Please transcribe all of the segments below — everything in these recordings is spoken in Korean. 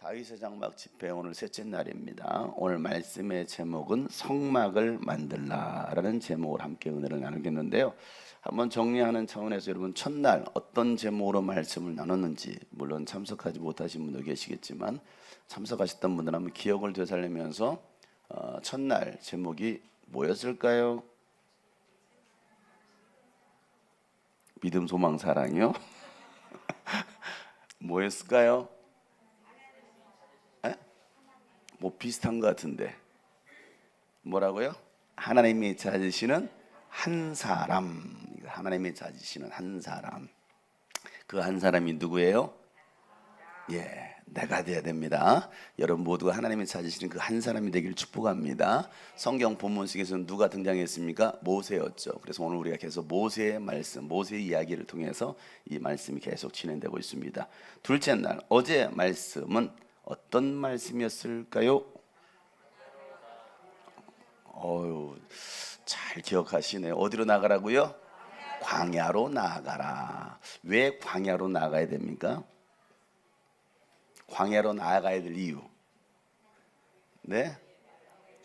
다윗의 장막 집회 오늘 셋째 날입니다. 오늘 말씀의 제목은 성막을 만들라라는 제목으로 함께 은혜를 나누겠는데요. 한번 정리하는 차원에서 여러분 첫날 어떤 제목으로 말씀을 나눴는지 물론 참석하지 못하신 분도 계시겠지만 참석하셨던 분들 한번 기억을 되살리면서 첫날 제목이 뭐였을까요? 믿음, 소망, 사랑이요? 뭐였을까요? 뭐 비슷한 것 같은데 뭐라고요? 하나님이 찾으시는 한 사람. 하나님이 찾으시는 한 사람. 그 한 사람이 누구예요? 내가 돼야 됩니다. 여러분 모두가 하나님이 찾으시는 그 한 사람이 되길 축복합니다. 성경 본문 속에서는 누가 등장했습니까? 모세였죠. 그래서 오늘 우리가 계속 모세의 말씀, 모세의 이야기를 통해서 이 말씀이 계속 진행되고 있습니다. 둘째 날 어제 말씀은 어떤 말씀이었을까요? 잘 기억하시네요. 어디로 나가라고요? 광야로 나아가라. 왜 광야로 나가야 됩니까? 광야로 나아가야 될 이유. 네?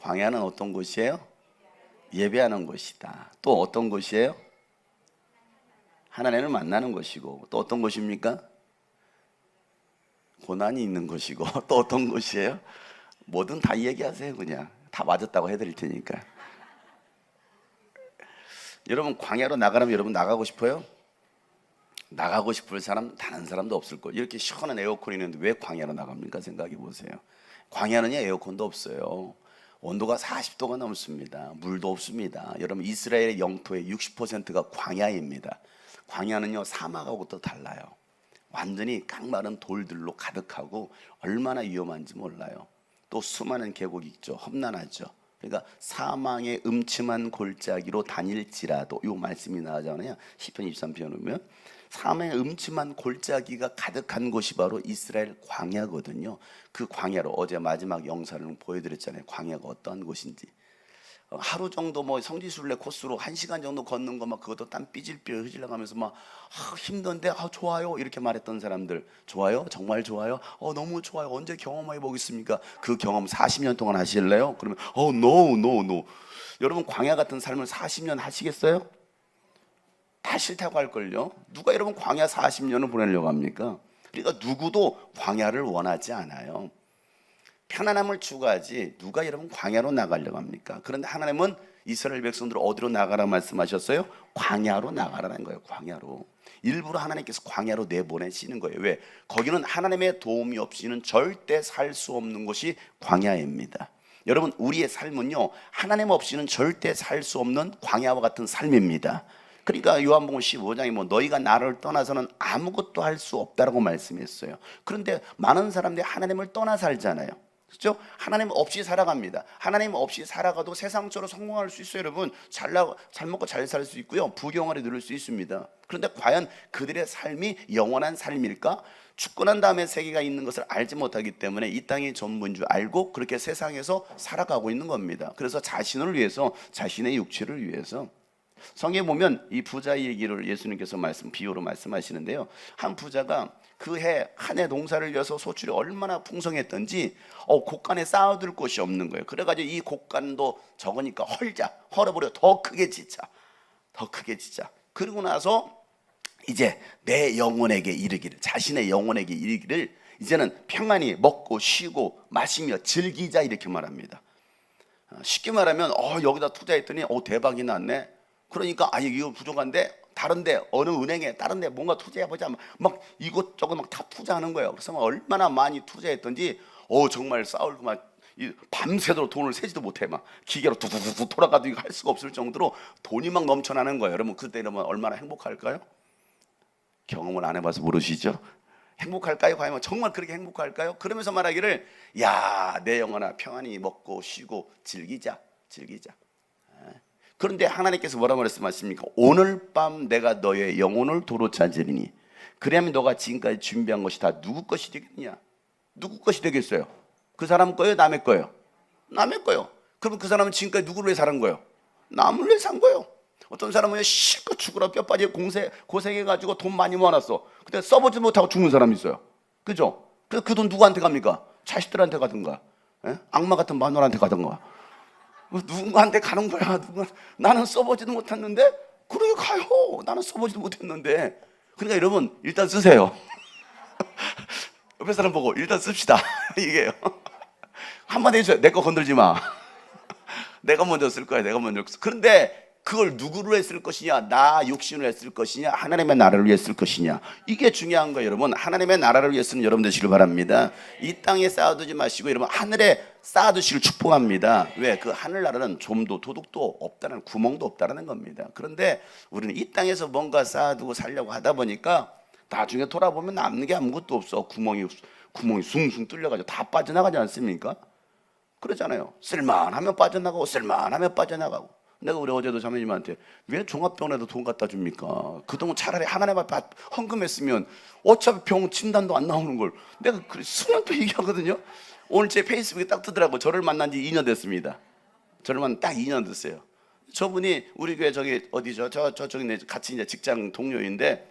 광야는 어떤 곳이에요? 예배하는 곳이다. 또 어떤 곳이에요? 하나님을 만나는 곳이고 또 어떤 곳입니까? 고난이 있는 곳이고 또 어떤 곳이에요? 뭐든 다 얘기하세요. 그냥 다 맞았다고 해드릴 테니까. 여러분 광야로 나가라면 여러분 나가고 싶어요? 나가고 싶을 사람 다른 사람도 없을 거예요. 이렇게 시원한 에어컨이 있는데 왜 광야로 나갑니까? 생각해 보세요. 광야는요 에어컨도 없어요. 온도가 40도가 넘습니다. 물도 없습니다. 여러분 이스라엘의 영토의 60%가 광야입니다. 광야는요 사막하고 또 달라요. 완전히 깡마른 돌들로 가득하고 얼마나 위험한지 몰라요. 또 수많은 계곡이 있죠. 험난하죠. 그러니까 사망의 음침한 골짜기로 다닐지라도 이 말씀이 나오잖아요. 시편 23편에 보면 사망의 음침한 골짜기가 가득한 곳이 바로 이스라엘 광야거든요. 그 광야로 어제 마지막 영상을 보여드렸잖아요. 광야가 어떠한 곳인지. 하루 정도 뭐 성지순례 코스로 1시간 정도 걷는 거 막 그것도 땀 삐질삐질 흘러가면서 막 힘든데 좋아요 이렇게 말했던 사람들 좋아요? 정말 좋아요? 너무 좋아요. 언제 경험해 보겠습니까? 그 경험 40년 동안 하실래요? 그러면 no. 여러분 광야 같은 삶을 40년 하시겠어요? 다 싫다고 할걸요. 누가 여러분 광야 40년을 보내려고 합니까? 그러니까 누구도 광야를 원하지 않아요. 편안함을 추구하지 누가 여러분 광야로 나가려고 합니까? 그런데 하나님은 이스라엘 백성들을 어디로 나가라 말씀하셨어요? 광야로 나가라는 거예요. 광야로. 일부러 하나님께서 광야로 내보내시는 거예요. 왜? 거기는 하나님의 도움이 없이는 절대 살 수 없는 곳이 광야입니다. 여러분 우리의 삶은요 하나님 없이는 절대 살 수 없는 광야와 같은 삶입니다. 그러니까 요한복음 15장에 너희가 나를 떠나서는 아무것도 할 수 없다라고 말씀했어요. 그런데 많은 사람들이 하나님을 떠나 살잖아요. 그렇죠? 하나님 없이 살아갑니다. 하나님 없이 살아가도 세상적으로 성공할 수 있어요. 여러분 잘 먹고 잘 살 수 있고요. 부귀영화를 누릴 수 있습니다. 그런데 과연 그들의 삶이 영원한 삶일까? 죽고 난 다음에 세계가 있는 것을 알지 못하기 때문에 이 땅이 전부인 줄 알고 그렇게 세상에서 살아가고 있는 겁니다. 그래서 자신을 위해서, 자신의 육체를 위해서. 성경에 보면 이 부자의 얘기를 예수님께서 비유로 말씀하시는데요. 한 부자가 그 해 한 해 농사를 지어서 소출이 얼마나 풍성했던지 곡간에 쌓아둘 곳이 없는 거예요. 그래가지고 이 곡간도 적으니까 헐어버려 더 크게 짓자. 그러고 나서 이제 내 영혼에게 이르기를, 자신의 영혼에게 이르기를 이제는 평안히 먹고 쉬고 마시며 즐기자 이렇게 말합니다. 쉽게 말하면 여기다 투자했더니 대박이 났네. 그러니까 이거 부족한데 다른데 어느 은행에 다른데 뭔가 투자해보자 막 이것저것 막 다 투자하는 거예요. 그래서 얼마나 많이 투자했던지 정말 싸울고 막 밤새도록 돈을 세지도 못해 막 기계로 두두두두 돌아가도 이거 할 수가 없을 정도로 돈이 막 넘쳐나는 거예요. 여러분 그때 이러면 얼마나 행복할까요? 경험을 안 해봐서 모르시죠? 행복할까요? 과연 정말 그렇게 행복할까요? 그러면서 말하기를 내 영혼아 평안히 먹고 쉬고 즐기자. 그런데 하나님께서 뭐라 말씀하십니까? 오늘 밤 내가 너의 영혼을 도로 찾으리니 그러면 너가 지금까지 준비한 것이 다 누구 것이 되겠냐? 누구 것이 되겠어요? 그 사람 거예요? 남의 거예요? 남의 거예요. 그럼 그 사람은 지금까지 누구를 위해 사는 거예요? 남을 위해 산 거예요. 어떤 사람은 실컷 죽으라 뼈 빠지게 고생해가지고 돈 많이 모아놨어. 근데 써보지 못하고 죽는 사람이 있어요. 그죠? 그래서 그 돈 누구한테 갑니까? 자식들한테 가든가, 예? 악마 같은 마누라한테 가든가. 누군가한테 가는 거야. 나는 써보지도 못했는데 그러게 가요. 나는 써보지도 못했는데. 그러니까 여러분 일단 쓰세요. 옆에 사람 보고 일단 씁시다. 이게요. 한마디 해줘요. 내 거 건들지 마. 내가 먼저 쓸 거야. 내가 먼저. 그런데 그걸 누구로 했을 것이냐? 나 육신으로 했을 것이냐? 하나님의 나라를 위해 쓸 것이냐? 이게 중요한 거예요, 여러분. 하나님의 나라를 위해 쓰는 여러분 되시길 바랍니다. 이 땅에 쌓아두지 마시고 여러분 하늘에 쌓아두시길 축복합니다. 왜? 그 하늘나라는 좀도 도둑도 없다는, 구멍도 없다는 겁니다. 그런데 우리는 이 땅에서 뭔가 쌓아두고 살려고 하다 보니까 나중에 돌아보면 남는 게 아무것도 없어. 구멍이 숭숭 뚫려가지고 다 빠져나가지 않습니까? 그러잖아요. 쓸만하면 빠져나가고 쓸만하면 빠져나가고. 내가 우리 어제도 자매님한테 왜 종합병원에도 돈 갖다 줍니까? 그동안 차라리 하나님 앞에 헌금했으면 어차피 병 진단도 안 나오는 걸 내가 수년 또 얘기하거든요. 오늘 제 페이스북에 딱 뜨더라고. 저를 만난 지 2년 됐습니다. 저를 만난 딱 2년 됐어요. 저분이 우리 교회 저기 어디죠? 저쪽에 같이 이제 직장 동료인데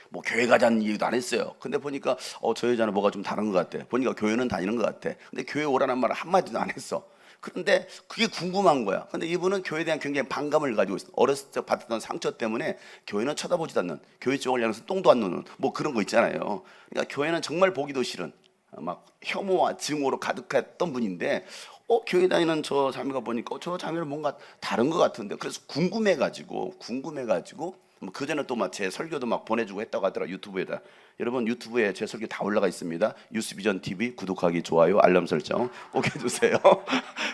뭐 교회 가자는 얘기도 안 했어요. 근데 보니까 저 여자는 뭐가 좀 다른 것 같아. 보니까 교회는 다니는 것 같아. 근데 교회 오라는 말을 한마디도 안 했어. 그런데 그게 궁금한 거야. 근데 이분은 교회에 대한 굉장히 반감을 가지고 있어. 어렸을 때 받았던 상처 때문에 교회는 쳐다보지도 않는, 교회 쪽을 향해서 똥도 안 누는 뭐 그런 거 있잖아요. 그러니까 교회는 정말 보기도 싫은 막 혐오와 증오로 가득했던 분인데 교회 다니는 저 자매가 보니까 저 자매는 뭔가 다른 것 같은데, 그래서 궁금해가지고 뭐 그전에 또 막 제 설교도 막 보내주고 했다고 하더라. 유튜브에다. 여러분 유튜브에 제 설교 다 올라가 있습니다. 유스비전 TV 구독하기, 좋아요, 알람 설정 꼭 해주세요.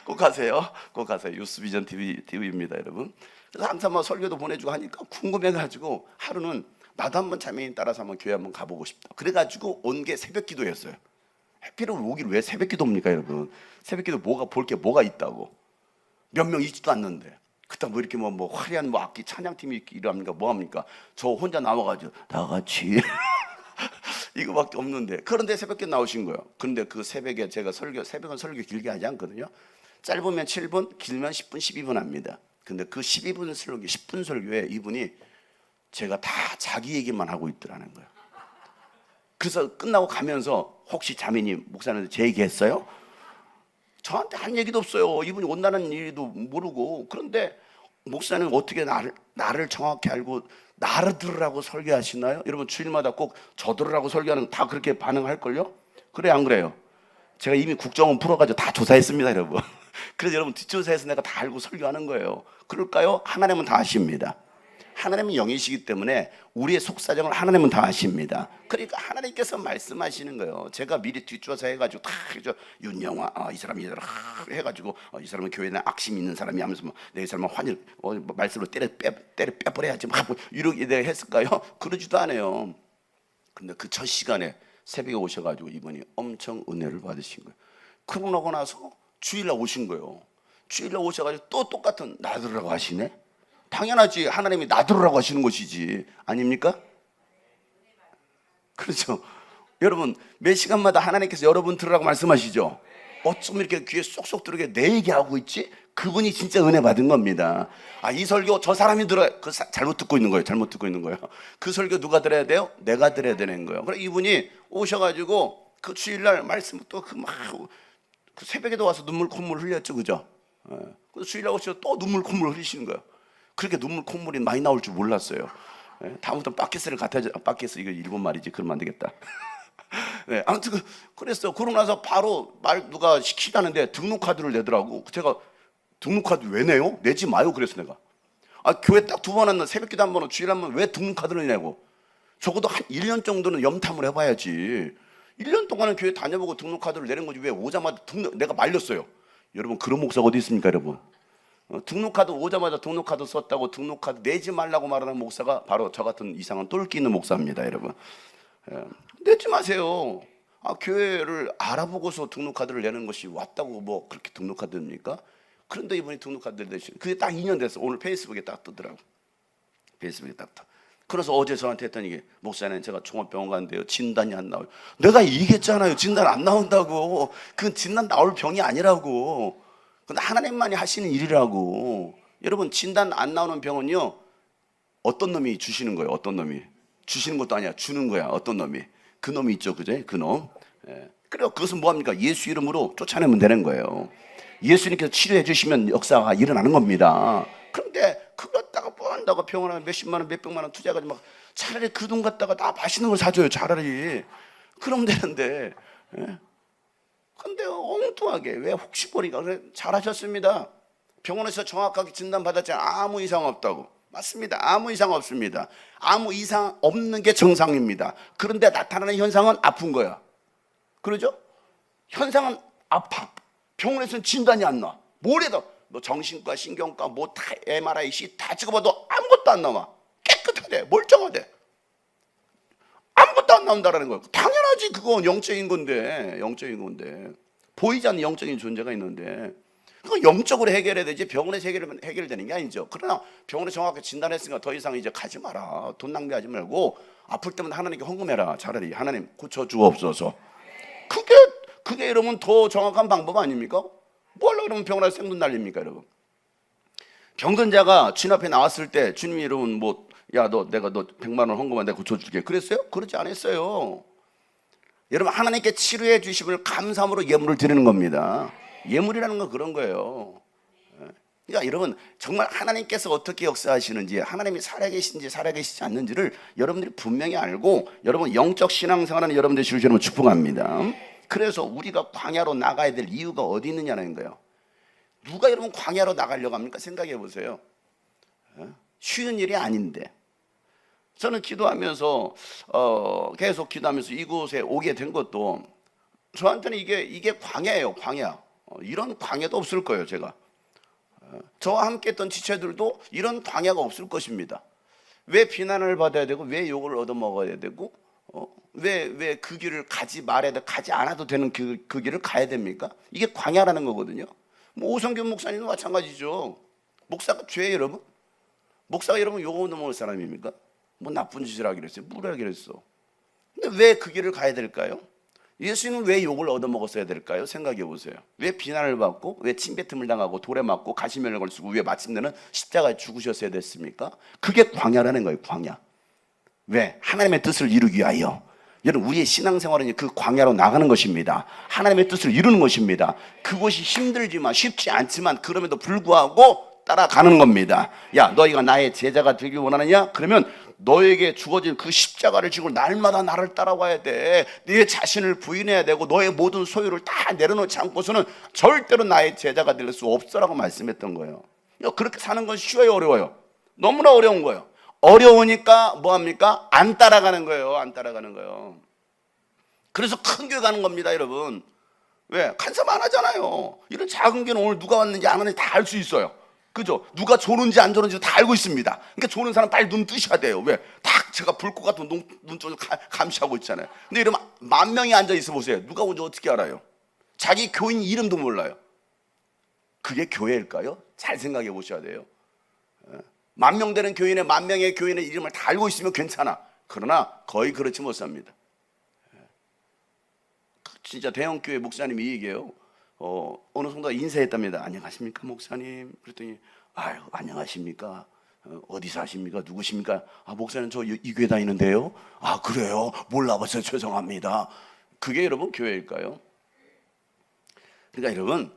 꼭 하세요. 꼭 하세요. 유스비전 TV입니다, 여러분. 그래서 항상 막 설교도 보내주고 하니까 궁금해가지고 하루는 나도 한번 자매인 따라서 한번 교회 한번 가보고 싶다. 그래가지고 온 게 새벽 기도였어요. 해피를 오길 왜 새벽 기도입니까, 여러분? 새벽 기도 볼 게 뭐가 있다고? 몇 명 있지도 않는데. 그때 뭐 이렇게 뭐 화려한 뭐 악기 찬양팀이 일합니까? 뭐 합니까? 저 혼자 나와가지고 다 같이 이거밖에 없는데. 그런데 새벽에 나오신 거예요. 그런데 그 새벽에 제가 새벽은 설교 길게 하지 않거든요. 짧으면 7분, 길면 10분, 12분 합니다. 근데 그 12분 설교, 10분 설교에 이분이 제가 다 자기 얘기만 하고 있더라는 거예요. 그래서 끝나고 가면서 혹시 자매님, 목사님한테 제 얘기 했어요? 저한테 한 얘기도 없어요. 이분이 온다는 일도 모르고. 그런데 목사님 어떻게 나를 정확히 알고 나를 들으라고 설교하시나요? 여러분 주일마다 꼭 저 들으라고 설교하는 다 그렇게 반응할걸요? 그래 안 그래요? 제가 이미 국정원 풀어가지고 다 조사했습니다, 여러분. 그래서 여러분 뒷조사해서 내가 다 알고 설교하는 거예요. 그럴까요? 하나님은 다 아십니다. 하나님은 영이시기 때문에 우리의 속사정을 하나님은 다 아십니다. 그러니까 하나님께서 말씀하시는 거예요. 제가 미리 뒷조사 해가지고 다 윤영아, 이 사람이 해가지고 이 사람은 교회에 악심이 있는 사람이 하면서 이 사람은 환일 말씀으로 때려 빼버려야지 막 이렇게 내가 했을까요? 그러지도 않아요. 근데 그 첫 시간에 새벽에 오셔가지고 이분이 엄청 은혜를 받으신 거예요. 그러고 나고 나서 주일날 오신 거예요. 주일날 오셔가지고 또 똑같은 나들으라고 하시네. 당연하지. 하나님이 나들으라고 하시는 것이지. 아닙니까? 그렇죠. 여러분 매 시간마다 하나님께서 여러분 들으라고 말씀하시죠. 어쩜 이렇게 귀에 쏙쏙 들어게 내 얘기하고 있지? 그분이 진짜 은혜 받은 겁니다. 이 설교 저 사람이 들어야, 잘못 듣고 있는 거예요. 그 설교 누가 들어야 돼요? 내가 들어야 되는 거예요. 그래 이분이 오셔가지고 그 주일날 말씀 또 그 새벽에도 와서 눈물 콧물 흘렸죠, 그죠? 그래서 주일날 오셔서 또 눈물 콧물 흘리시는 거예요. 그렇게 눈물 콧물이 많이 나올 줄 몰랐어요. 다음부터는 바켓을 바켓스, 이거 일본 말이지. 그러면 안 되겠다. 네, 아무튼 그랬어. 그러고 나서 바로 누가 시키라는데 등록카드를 내더라고. 제가 등록카드 왜 내요? 내지 마요. 그래서 내가 교회 딱 2번 왔나, 새벽기도 한 번, 주일 한 번 왜 등록카드를 내고? 적어도 한 1년 정도는 염탐을 해봐야지. 1년 동안은 교회 다녀보고 등록카드를 내는 거지 왜 오자마자 내가 말렸어요. 여러분 그런 목사가 어디 있습니까, 여러분? 등록카드 오자마자 등록카드 썼다고 등록카드 내지 말라고 말하는 목사가 바로 저 같은 이상한 똘끼 있는 목사입니다, 여러분. 내지 마세요. 교회를 알아보고서 등록카드를 내는 것이 왔다고 뭐 그렇게 등록카드입니까? 그런데 이분이 등록카드를 내시는, 그게 딱 2년 됐어. 오늘 페이스북에 딱 뜨더라고. 페이스북에 딱 떠. 그래서 어제 저한테 했더니 이게 목사님 제가 종합병원 갔는데요 진단이 안 나와요. 내가 얘기했잖아요. 진단 안 나온다고. 그건 진단 나올 병이 아니라고. 근데 하나님만이 하시는 일이라고. 여러분 진단 안 나오는 병은요 어떤 놈이 주시는 거예요. 어떤 놈이 주시는 것도 아니야. 주는 거야. 어떤 놈이. 그 놈이 있죠, 그죠? 그 놈. 그리고 그것은 뭐합니까? 예수 이름으로 쫓아내면 되는 거예요. 예수님께서 치료해 주시면 역사가 일어나는 겁니다. 그런데 그거 갖다가 뭐 한다고 병원에 몇십만 원, 몇백만 원 투자해가지고 막 차라리 그 돈 갖다가 다 맛있는 걸 사줘요. 차라리. 그럼 되는데. 근데 엉뚱하게 왜 혹시 보니까 그래, 잘하셨습니다. 병원에서 정확하게 진단받았잖아요. 아무 이상 없다고. 맞습니다. 아무 이상 없습니다. 아무 이상 없는 게 정상입니다. 그런데 나타나는 현상은 아픈 거야. 그러죠? 현상은 아파. 병원에서는 진단이 안 나. 뭘 해도 너 정신과, 신경과, 뭐 다 MRI, C 다 찍어봐도 아무것도 안 나와. 깨끗하대, 멀쩡하대. 아무것도 안 나온다라는 거예요. 당연하지. 그건 영적인 건데, 영적인 건데 보이지 않는 영적인 존재가 있는데 그거 영적으로 해결해야 되지 병원에서 해결되는 게 아니죠. 그러나 병원에 정확하게 진단했으니까 더 이상 이제 가지 마라. 돈 낭비하지 말고 아플 때면 하나님께 헌금해라. 차라리 하나님 고쳐주옵소서. 그게 여러분 더 정확한 방법 아닙니까? 뭐 하려고 그러면 병원에서 생돈 날립니까 여러분? 병든 자가 주님 앞에 나왔을 때 주님이 여러분 뭐 야 내가 너 100만 원 헌금하면 내가 고쳐줄게 그랬어요? 그러지 않았어요. 여러분 하나님께 치료해 주심을 감사함으로 예물을 드리는 겁니다. 예물이라는 건 그런 거예요. 그러니까 여러분 정말 하나님께서 어떻게 역사하시는지 하나님이 살아계신지 살아계시지 않는지를 여러분들이 분명히 알고 여러분 영적 신앙생활하는 여러분들이 주시는 축복합니다. 그래서 우리가 광야로 나가야 될 이유가 어디 있느냐는 거예요. 누가 여러분 광야로 나가려고 합니까? 생각해 보세요. 쉬운 일이 아닌데 저는 기도하면서 계속 기도하면서 이곳에 오게 된 것도 저한테는 이게 광야예요. 광야. 이런 광야도 없을 거예요. 제가 저와 함께 했던 지체들도 이런 광야가 없을 것입니다. 왜 비난을 받아야 되고 왜 욕을 얻어먹어야 되고 왜 그 길을 가지 말아야 돼 가지 않아도 되는 그 길을 가야 됩니까? 이게 광야라는 거거든요. 뭐 오성균 목사님도 마찬가지죠. 목사가 죄예요 여러분? 목사가 여러분 욕 얻어먹을 사람입니까? 뭐 나쁜 짓을 하기로 했어요. 뭘 하기로 했어. 근데 왜 그 길을 가야 될까요? 예수님은 왜 욕을 얻어먹었어야 될까요? 생각해 보세요. 왜 비난을 받고 왜 침뱉음을 당하고 돌에 맞고 가시면을 걸쓰고 왜 마침내는 십자가에 죽으셨어야 됐습니까? 그게 광야라는 거예요. 광야. 왜? 하나님의 뜻을 이루기 위하여. 여러분 우리의 신앙생활은 그 광야로 나가는 것입니다. 하나님의 뜻을 이루는 것입니다. 그것이 힘들지만 쉽지 않지만 그럼에도 불구하고 따라가는 겁니다. 야 너희가 나의 제자가 되길 원하느냐? 그러면 너에게 주어진 그 십자가를 지고 날마다 나를 따라와야 돼. 네 자신을 부인해야 되고 너의 모든 소유를 다 내려놓지 않고서는 절대로 나의 제자가 될 수 없어라고 말씀했던 거예요. 그렇게 사는 건 쉬워요 어려워요? 너무나 어려운 거예요. 어려우니까 뭐합니까? 안 따라가는 거예요. 안 따라가는 거예요. 그래서 큰 교회 가는 겁니다 여러분. 왜? 간섭 안 하잖아요. 이런 작은 교회는 오늘 누가 왔는지 안 왔는지 다 알 수 있어요. 그죠? 누가 조는지 안 조는지 다 알고 있습니다. 그러니까 조는 사람 빨리 눈 뜨셔야 돼요. 왜? 딱 제가 불꽃 같은 눈쪽을 감시하고 있잖아요. 근데 이러면 10,000명이 앉아 있어 보세요. 누가 온지 어떻게 알아요? 자기 교인 이름도 몰라요. 그게 교회일까요? 잘 생각해 보셔야 돼요. 10,000명 되는 교인의 10,000명의 교인의 이름을 다 알고 있으면 괜찮아. 그러나 거의 그렇지 못합니다. 진짜 대형 교회 목사님이 이 얘기해요. 어느 성도가 인사했답니다. 안녕하십니까 목사님. 그랬더니 아유 안녕하십니까. 어디 사십니까? 누구십니까? 아 목사님 저 이 교회 다니는데요. 아 그래요? 몰라봐서 죄송합니다. 그게 여러분 교회일까요? 그러니까 여러분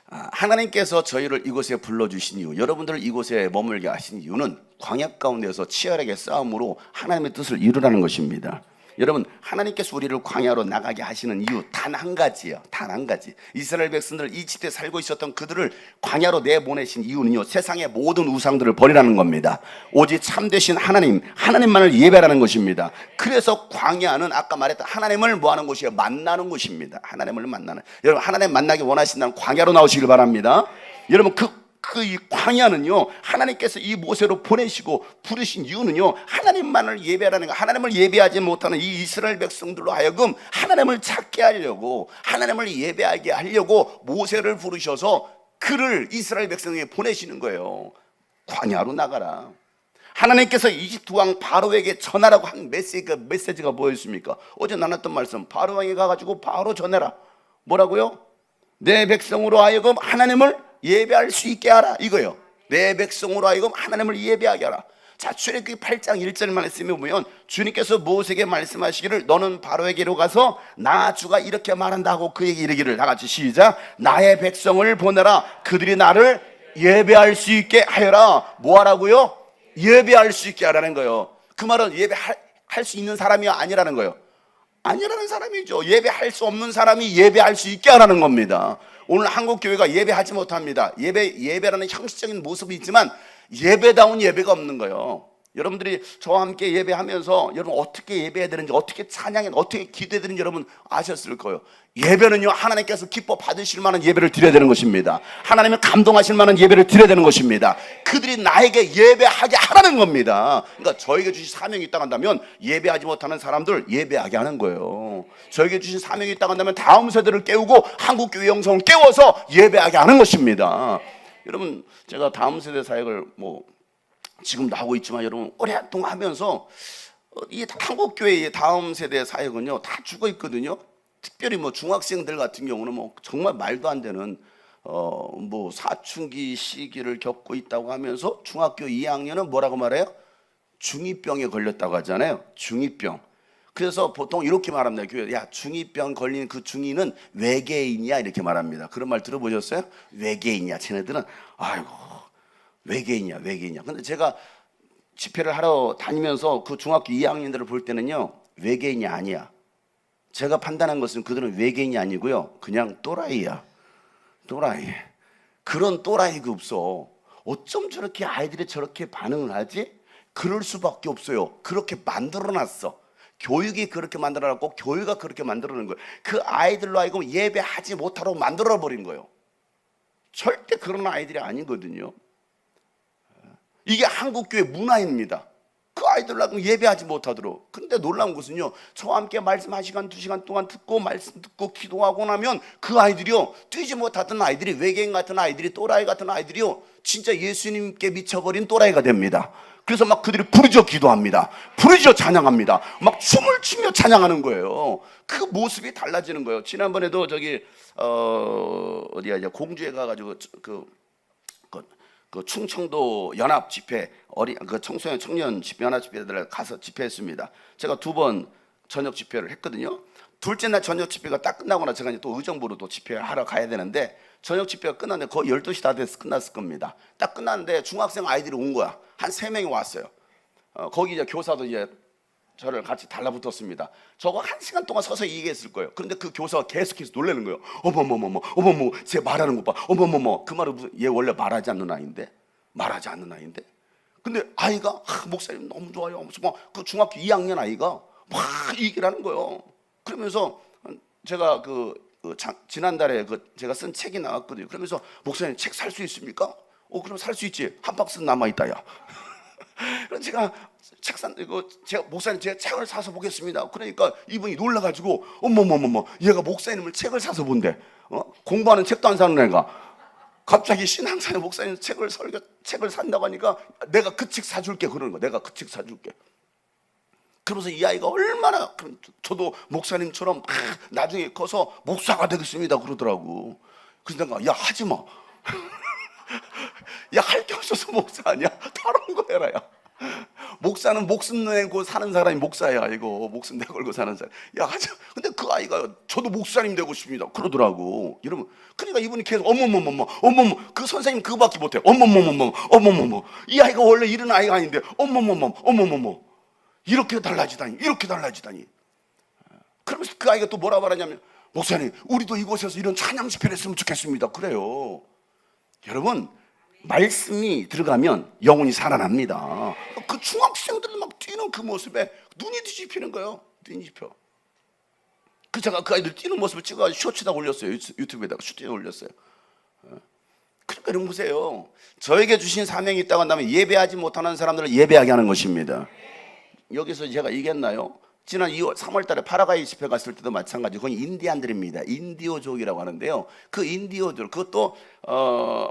하나님께서 저희를 이곳에 불러주신 이유 여러분들을 이곳에 머물게 하신 이유는 광야 가운데서 치열하게 싸움으로 하나님의 뜻을 이루라는 것입니다. 여러분 하나님께서 우리를 광야로 나가게 하시는 이유 단 한 가지예요. 단 한 가지. 이스라엘 백성들 이집트에 살고 있었던 그들을 광야로 내보내신 이유는요 세상의 모든 우상들을 버리라는 겁니다. 오직 참되신 하나님만을 예배하라는 것입니다. 그래서 광야는 아까 말했던 하나님을 뭐하는 곳이에요? 만나는 곳입니다. 하나님을 만나는. 여러분 하나님 만나기 원하신다면 광야로 나오시길 바랍니다. 여러분 이 광야는요 하나님께서 이 모세로 보내시고 부르신 이유는요 하나님만을 예배하라는 거. 하나님을 예배하지 못하는 이 이스라엘 백성들로 하여금 하나님을 찾게 하려고 하나님을 예배하게 하려고 모세를 부르셔서 그를 이스라엘 백성에게 보내시는 거예요. 광야로 나가라. 하나님께서 이집트 왕 바로에게 전하라고 한 메시지가 뭐였습니까? 어제 나눴던 말씀 바로왕에 가가지고 바로 전해라. 뭐라고요? 내 백성으로 하여금 하나님을 예배할 수 있게 하라 이거요. 내 백성으로 하여금 하나님을 예배하게 하라. 자, 출애굽기 8장 1절 말씀에 보면 주님께서 모세에게 말씀하시기를 너는 바로에게로 가서 나 주가 이렇게 말한다 하고 그에게 이르기를, 다 같이 시작. 나의 백성을 보내라. 그들이 나를 예배할 수 있게 하여라. 뭐 하라고요? 예배할 수 있게 하라는 거예요. 그 말은 예배할 수 있는 사람이 아니라는 거예요. 아니라는 사람이죠. 예배할 수 없는 사람이 예배할 수 있게 하라는 겁니다. 오늘 한국교회가 예배하지 못합니다. 예배라는 형식적인 모습이 있지만 예배다운 예배가 없는 거예요. 여러분들이 저와 함께 예배하면서 여러분 어떻게 예배해야 되는지, 어떻게 찬양해, 어떻게 기도해야 되는지 여러분 아셨을 거예요. 예배는요, 하나님께서 기뻐 받으실 만한 예배를 드려야 되는 것입니다. 하나님을 감동하실 만한 예배를 드려야 되는 것입니다. 그들이 나에게 예배하게 하라는 겁니다. 그러니까 저에게 주신 사명이 있다고 한다면 예배하지 못하는 사람들 예배하게 하는 거예요. 저에게 주신 사명이 있다고 한다면 다음 세대를 깨우고 한국교회 영성을 깨워서 예배하게 하는 것입니다. 여러분, 제가 다음 세대 사역을 지금도 하고 있지만 여러분 오랫동안 하면서 이 한국교회의 다음 세대 사역은요 다 죽어 있거든요. 특별히 중학생들 같은 경우는 정말 말도 안 되는 사춘기 시기를 겪고 있다고 하면서 중학교 2학년은 뭐라고 말해요? 중2병에 걸렸다고 하잖아요. 중2병. 그래서 보통 이렇게 말합니다. 교회, 야, 중2병 걸린 그 중2는 외계인이야, 이렇게 말합니다. 그런 말 들어보셨어요? 외계인이야. 쟤네들은 아이고 외계인이야. 근데 제가 집회를 하러 다니면서 그 중학교 2학년들을 볼 때는요 외계인이 아니야. 제가 판단한 것은 그들은 외계인이 아니고요 그냥 또라이야. 또라이. 그런 또라이가 없어. 어쩜 저렇게 아이들이 저렇게 반응을 하지? 그럴 수밖에 없어요. 그렇게 만들어놨어. 교육이 그렇게 만들어놨고 교회가 그렇게 만들어놓은 거예요. 그 아이들로 하여금 예배하지 못하도록 만들어버린 거예요. 절대 그런 아이들이 아니거든요. 이게 한국교회 문화입니다. 그 아이들로 하여금 예배하지 못하도록. 그런데 놀라운 것은요, 저와 함께 말씀 1시간 2시간 동안 듣고 말씀 듣고 기도하고 나면 그 아이들이요, 뛰지 못하던 아이들이, 외계인 같은 아이들이, 또라이 같은 아이들이요 진짜 예수님께 미쳐버린 또라이가 됩니다. 그래서 막 그들이 부르짖어 기도합니다. 부르짖어 찬양합니다. 막 춤을 추며 찬양하는 거예요. 그 모습이 달라지는 거예요. 지난번에도 어디야, 이제 공주에 가가지고 그 충청도 연합 집회, 그 청소년 청년 집회, 연합 집회들 가서 집회했습니다. 제가 2번 저녁 집회를 했거든요. 둘째 날 저녁 집회가 딱 끝나고 나서 제가 이제 또 의정부로 또 집회하러 가야 되는데, 저녁 집회가 끝났는데 거의 12시 다 돼서 끝났을 겁니다. 딱 끝났는데 중학생 아이들이 온 거야. 한 3명이 왔어요. 거기 이제 교사도 이제 저를 같이 달라붙었습니다. 저거 1시간 동안 서서 얘기했을 거예요. 그런데 그 교사가 계속해서 놀라는 거예요. 어머머머머, 쟤 말하는 것 봐. 어머머머. 그 말은 얘 원래 말하지 않는 아이인데. 근데 아이가 목사님 너무 좋아요. 그 중학교 2학년 아이가 막 얘기를 하는 거예요. 그러면서 제가 지난달에 제가 쓴 책이 나왔거든요. 그러면서 목사님 책 살 수 있습니까? 그럼 살 수 있지. 한 박스 남아있다, 야. 그래서 제가 목사님 제가 책을 사서 보겠습니다. 그러니까 이분이 놀라가지고 어머머머머, 얘가 목사님을 책을 사서 본대. 공부하는 책도 안 사는 애가 갑자기 신앙사의 목사님 책을 산다고 하니까 내가 그 책 사줄게 그러는 거야. 내가 그 책 사줄게. 그러면서 이 아이가 얼마나, 저도 목사님처럼 나중에 커서 목사가 되겠습니다 그러더라고. 그래서 내가, 야, 하지 마. 야, 할 게 없어서 목사 아니야? 다른 거 해라, 야. 목사는 목숨 내고 사는 사람이 목사야. 이거 목숨 내걸고 사는 사람. 야, 하자. 근데 그 아이가 저도 목사님 되고 싶습니다 그러더라고. 여러분, 그러니까 이분이 계속 어머머머머, 그 선생님 그거밖에 못해. 어머머머. 이 아이가 원래 이런 아이가 아닌데 어머머머. 이렇게 달라지다니. 그러면서 그 아이가 또 뭐라 말하냐면, 목사님, 우리도 이곳에서 이런 찬양 집회를 했으면 좋겠습니다. 그래요. 여러분, 말씀이 들어가면 영혼이 살아납니다. 그 중학생들 막 뛰는 그 모습에 눈이 뒤집히는 거예요. 눈이 뒤집혀. 제가 그 아이들 뛰는 모습을 찍어가지고 쇼츠에다 올렸어요. 유튜브에다가 쇼츠에 올렸어요. 그러니까 여러분 보세요. 저에게 주신 사명이 있다고 한다면 예배하지 못하는 사람들을 예배하게 하는 것입니다. 여기서 제가 얘기했나요? 지난 3월 달에 파라과이 집회 갔을 때도 마찬가지. 거기 인디안들입니다. 인디오족이라고 하는데요. 그 인디오들, 그것도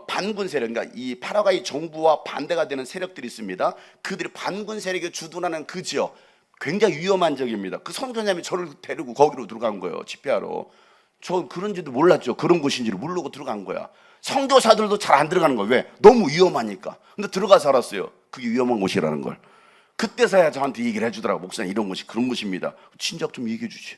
반군 세력, 그러니까 이 파라과이 정부와 반대가 되는 세력들이 있습니다. 그들이 반군 세력에 주둔하는 그 지역, 굉장히 위험한 지역입니다. 그 선교사님이 저를 데리고 거기로 들어간 거예요. 집회하러. 저 그런지도 몰랐죠. 그런 곳인지를 모르고 들어간 거야. 선교사들도 잘 안 들어가는 거야. 왜? 너무 위험하니까. 근데 들어가서 알았어요. 그게 위험한 곳이라는 걸. 그때서야 저한테 얘기를 해주더라고. 목사님 이런 곳이 그런 곳입니다. 진작 좀 얘기해 주지.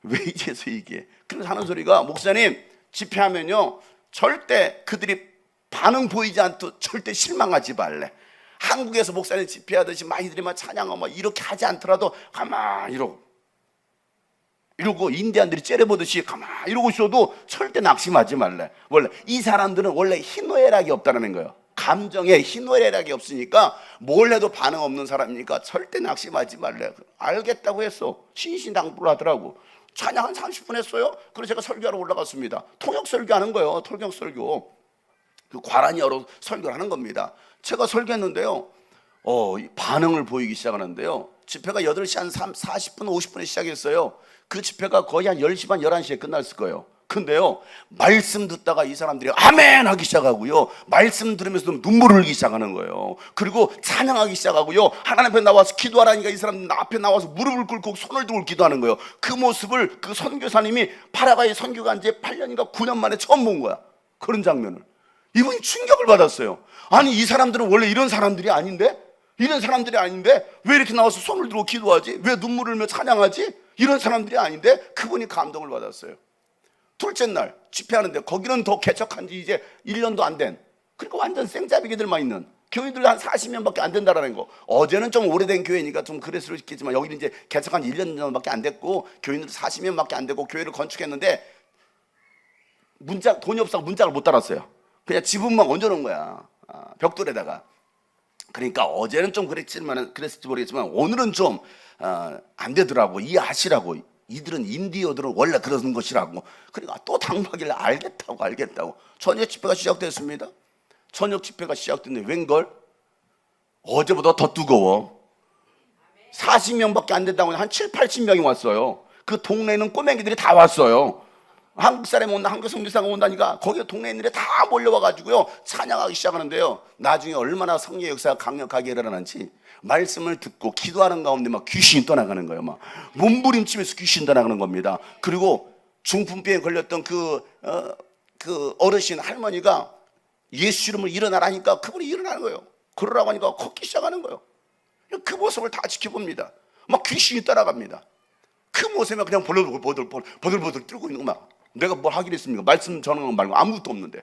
왜 이제서 얘기해? 그래서 하는 소리가 목사님 집회하면요 절대 그들이 반응 보이지 않도록 절대 실망하지 말래. 한국에서 목사님 집회하듯이 막 이들이 막 찬양하고 막 이렇게 하지 않더라도 가만히 이러고 인디안들이 째려보듯이 가만히 이러고 있어도 절대 낙심하지 말래. 원래 이 사람들은 원래 희노애락이 없다는 거예요. 감정에 희노애락이 없으니까 뭘 해도 반응 없는 사람이니까 절대 낙심하지 말래. 알겠다고 했어. 신신당부를 하더라고. 찬양 한 30분 했어요. 그래서 제가 설교하러 올라갔습니다. 통역 설교하는 거예요. 통역 설교. 그 과란이 열어 설교를 하는 겁니다. 제가 설교했는데요. 반응을 보이기 시작하는데요. 집회가 8시 한 40분, 50분에 시작했어요. 그 집회가 거의 한 10시 반, 11시에 끝났을 거예요. 근데요, 말씀 듣다가 이 사람들이 아멘 하기 시작하고요. 말씀 들으면서도 눈물을 흘리기 시작하는 거예요. 그리고 찬양하기 시작하고요. 하나님 앞에 나와서 기도하라니까 이 사람 앞에 나와서 무릎을 꿇고 손을 들고 기도하는 거예요. 그 모습을 그 선교사님이 파라과이 선교가 한 지 8년인가 9년 만에 처음 본 거야. 그런 장면을. 이분이 충격을 받았어요. 아니 이 사람들은 원래 이런 사람들이 아닌데? 이런 사람들이 아닌데 왜 이렇게 나와서 손을 들고 기도하지? 왜 눈물을 흘며 찬양하지? 이런 사람들이 아닌데? 그분이 감동을 받았어요. 둘째 날 집회하는데 거기는 더 개척한 지 이제 1년도 안 된, 그러니까 완전 생짜배기들만 있는 교인들 한 40명밖에 안 된다라는 거. 어제는 좀 오래된 교회니까 좀 그랬을 수도 있겠지만 여기는 이제 개척한 지 1년 전밖에 안 됐고 교인들 40명밖에 안 되고 교회를 건축했는데 돈이 없어서 문짝을 못 달았어요. 그냥 지붕만 얹어놓은 거야. 벽돌에다가. 그러니까 어제는 좀 그랬을지 모르겠지만 오늘은 좀 안 되더라고. 이해하시라고. 이들은 인디어들은 원래 그러는 것이라고. 그러니까 또 당부하길래 알겠다고. 저녁 집회가 시작됐습니다. 저녁 집회가 시작됐는데 웬걸? 어제보다 더 뜨거워. 40명밖에 안 된다고 한 7, 80명이 왔어요. 그 동네에는 꼬맹이들이 다 왔어요. 한국 사람이 온다, 한국 선교사가 온다니까 거기에 동네 인들이 다 몰려와가지고요 찬양하기 시작하는데요. 나중에 얼마나 성령의 역사가 강력하게 일어나는지 말씀을 듣고 기도하는 가운데 막 귀신이 떠나가는 거예요. 막 몸부림치면서 귀신 떠나가는 겁니다. 그리고 중풍병에 걸렸던 그 어르신 할머니가 예수 이름으로 일어나라니까 그분이 일어나는 거예요. 그러라고 하니까 걷기 시작하는 거예요. 그 모습을 다 지켜봅니다. 막 귀신이 따라갑니다. 그 모습에 그냥 버들버들 떨고 있는 거 막. 내가 뭘 하기로 했습니까? 말씀 전하는 거 말고 아무것도 없는데.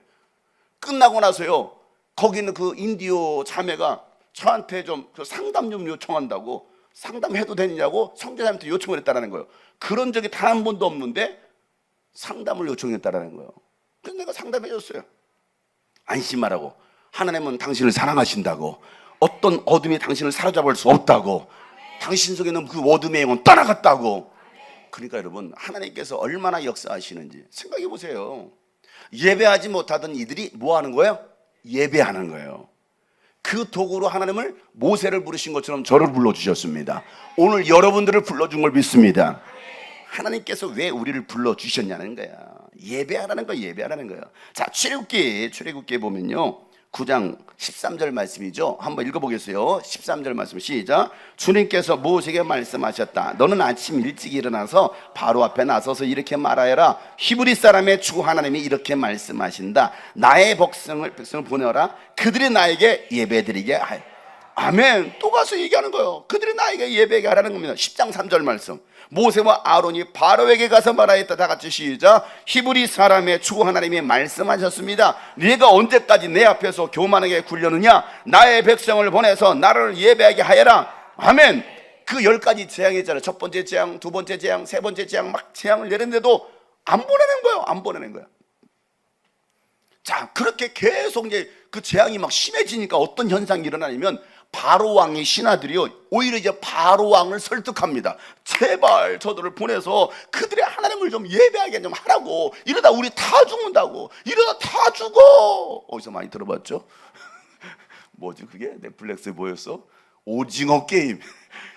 끝나고 나서요 거기 있는 그 인디오 자매가 저한테 좀 상담 좀 요청한다고, 상담해도 되느냐고 성교사님한테 요청을 했다는 거예요. 그런 적이 단 한 번도 없는데 상담을 요청했다는 거예요. 그래서 내가 상담해 줬어요. 안심하라고. 하나님은 당신을 사랑하신다고. 어떤 어둠이 당신을 사로잡을 수 없다고. 당신 속에 있는 그 어둠의 영은 떠나갔다고. 그러니까 여러분 하나님께서 얼마나 역사하시는지 생각해 보세요. 예배하지 못하던 이들이 뭐 하는 거예요? 예배하는 거예요. 그 도구로 하나님을 모세를 부르신 것처럼 저를 불러주셨습니다. 오늘 여러분들을 불러준 걸 믿습니다. 하나님께서 왜 우리를 불러주셨냐는 거야. 예배하라는 거야. 자, 출애굽기에 보면요 9장 13절 말씀이죠. 한번 읽어보겠어요. 13절 말씀 시작. 주님께서 모세에게 말씀하셨다. 너는 아침 일찍 일어나서 바로 앞에 나서서 이렇게 말하여라. 히브리 사람의 주 하나님이 이렇게 말씀하신다. 나의 백성을 보내어라. 그들이 나에게 예배드리게 하여. 아멘. 또 가서 얘기하는 거예요. 그들이 나에게 예배하게 하라는 겁니다. 10장 3절 말씀. 모세와 아론이 바로에게 가서 말하였다. 다 같이 시작. 히브리 사람의 주 하나님이 말씀하셨습니다. 네가 언제까지 내 앞에서 교만하게 굴려느냐? 나의 백성을 보내서 나를 예배하게 하여라. 아멘. 그 10가지 재앙이 있잖아요. 첫 번째 재앙, 두 번째 재앙, 세 번째 재앙, 막 재앙을 내렸는데도 안 보내는 거예요. 자, 그렇게 계속 이제 그 재앙이 막 심해지니까 어떤 현상이 일어나냐면 바로 왕의 신하들이요 오히려 이제 바로 왕을 설득합니다. 제발 저들을 보내서 그들의 하나님을 좀 예배하게 좀 하라고. 이러다 우리 다 죽는다고. 이러다 다 죽어. 어디서 많이 들어봤죠? 뭐지 그게? 넷플릭스에 뭐였어? 오징어 게임.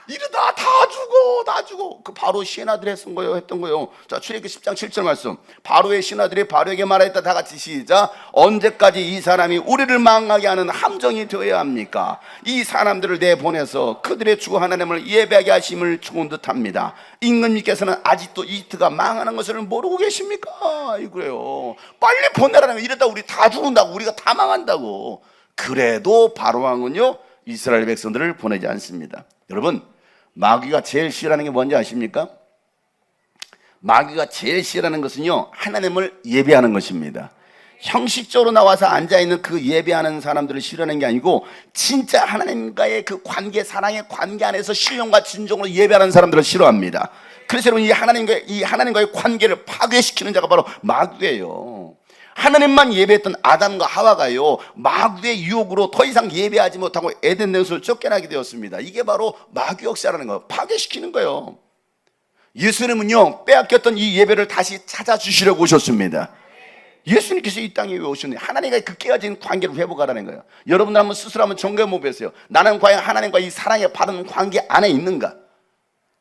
이러다 다 죽어. 놔주고 그 바로 신하들이 했던 거예요. 자, 출애굽기 10장 7절 말씀. 바로의 신하들이 바로에게 말하였다. 다 같이 시작. 언제까지 이 사람이 우리를 망하게 하는 함정이 되어야 합니까? 이 사람들을 내보내서 그들의 주 하나님을 예배하게 하심을 좋은 듯합니다. 임금님께서는 아직도 이집트가 망하는 것을 모르고 계십니까? 이거예요. 빨리 보내라는 거예요. 이러다 우리 다 죽는다고, 우리가 다 망한다고. 그래도 바로 왕은요, 이스라엘 백성들을 보내지 않습니다. 여러분, 마귀가 제일 싫어하는 게 뭔지 아십니까? 마귀가 제일 싫어하는 것은요, 하나님을 예배하는 것입니다. 형식적으로 나와서 앉아있는 그 예배하는 사람들을 싫어하는 게 아니고 진짜 하나님과의 그 관계, 사랑의 관계 안에서 신령과 진정으로 예배하는 사람들을 싫어합니다. 그래서 여러분, 이 하나님과의 관계를 파괴시키는 자가 바로 마귀예요. 하나님만 예배했던 아담과 하와가요, 마귀의 유혹으로 더 이상 예배하지 못하고 에덴 동산을 쫓겨나게 되었습니다. 이게 바로 마귀 역사라는 거예요. 파괴시키는 거예요. 예수님은요, 빼앗겼던 이 예배를 다시 찾아주시려고 오셨습니다. 예수님께서 이 땅에 왜 오셨느냐? 하나님과의 그 깨어진 관계를 회복하라는 거예요. 여러분들 한번 스스로 한번 점검해 보세요. 나는 과연 하나님과 이 사랑에 받은 관계 안에 있는가?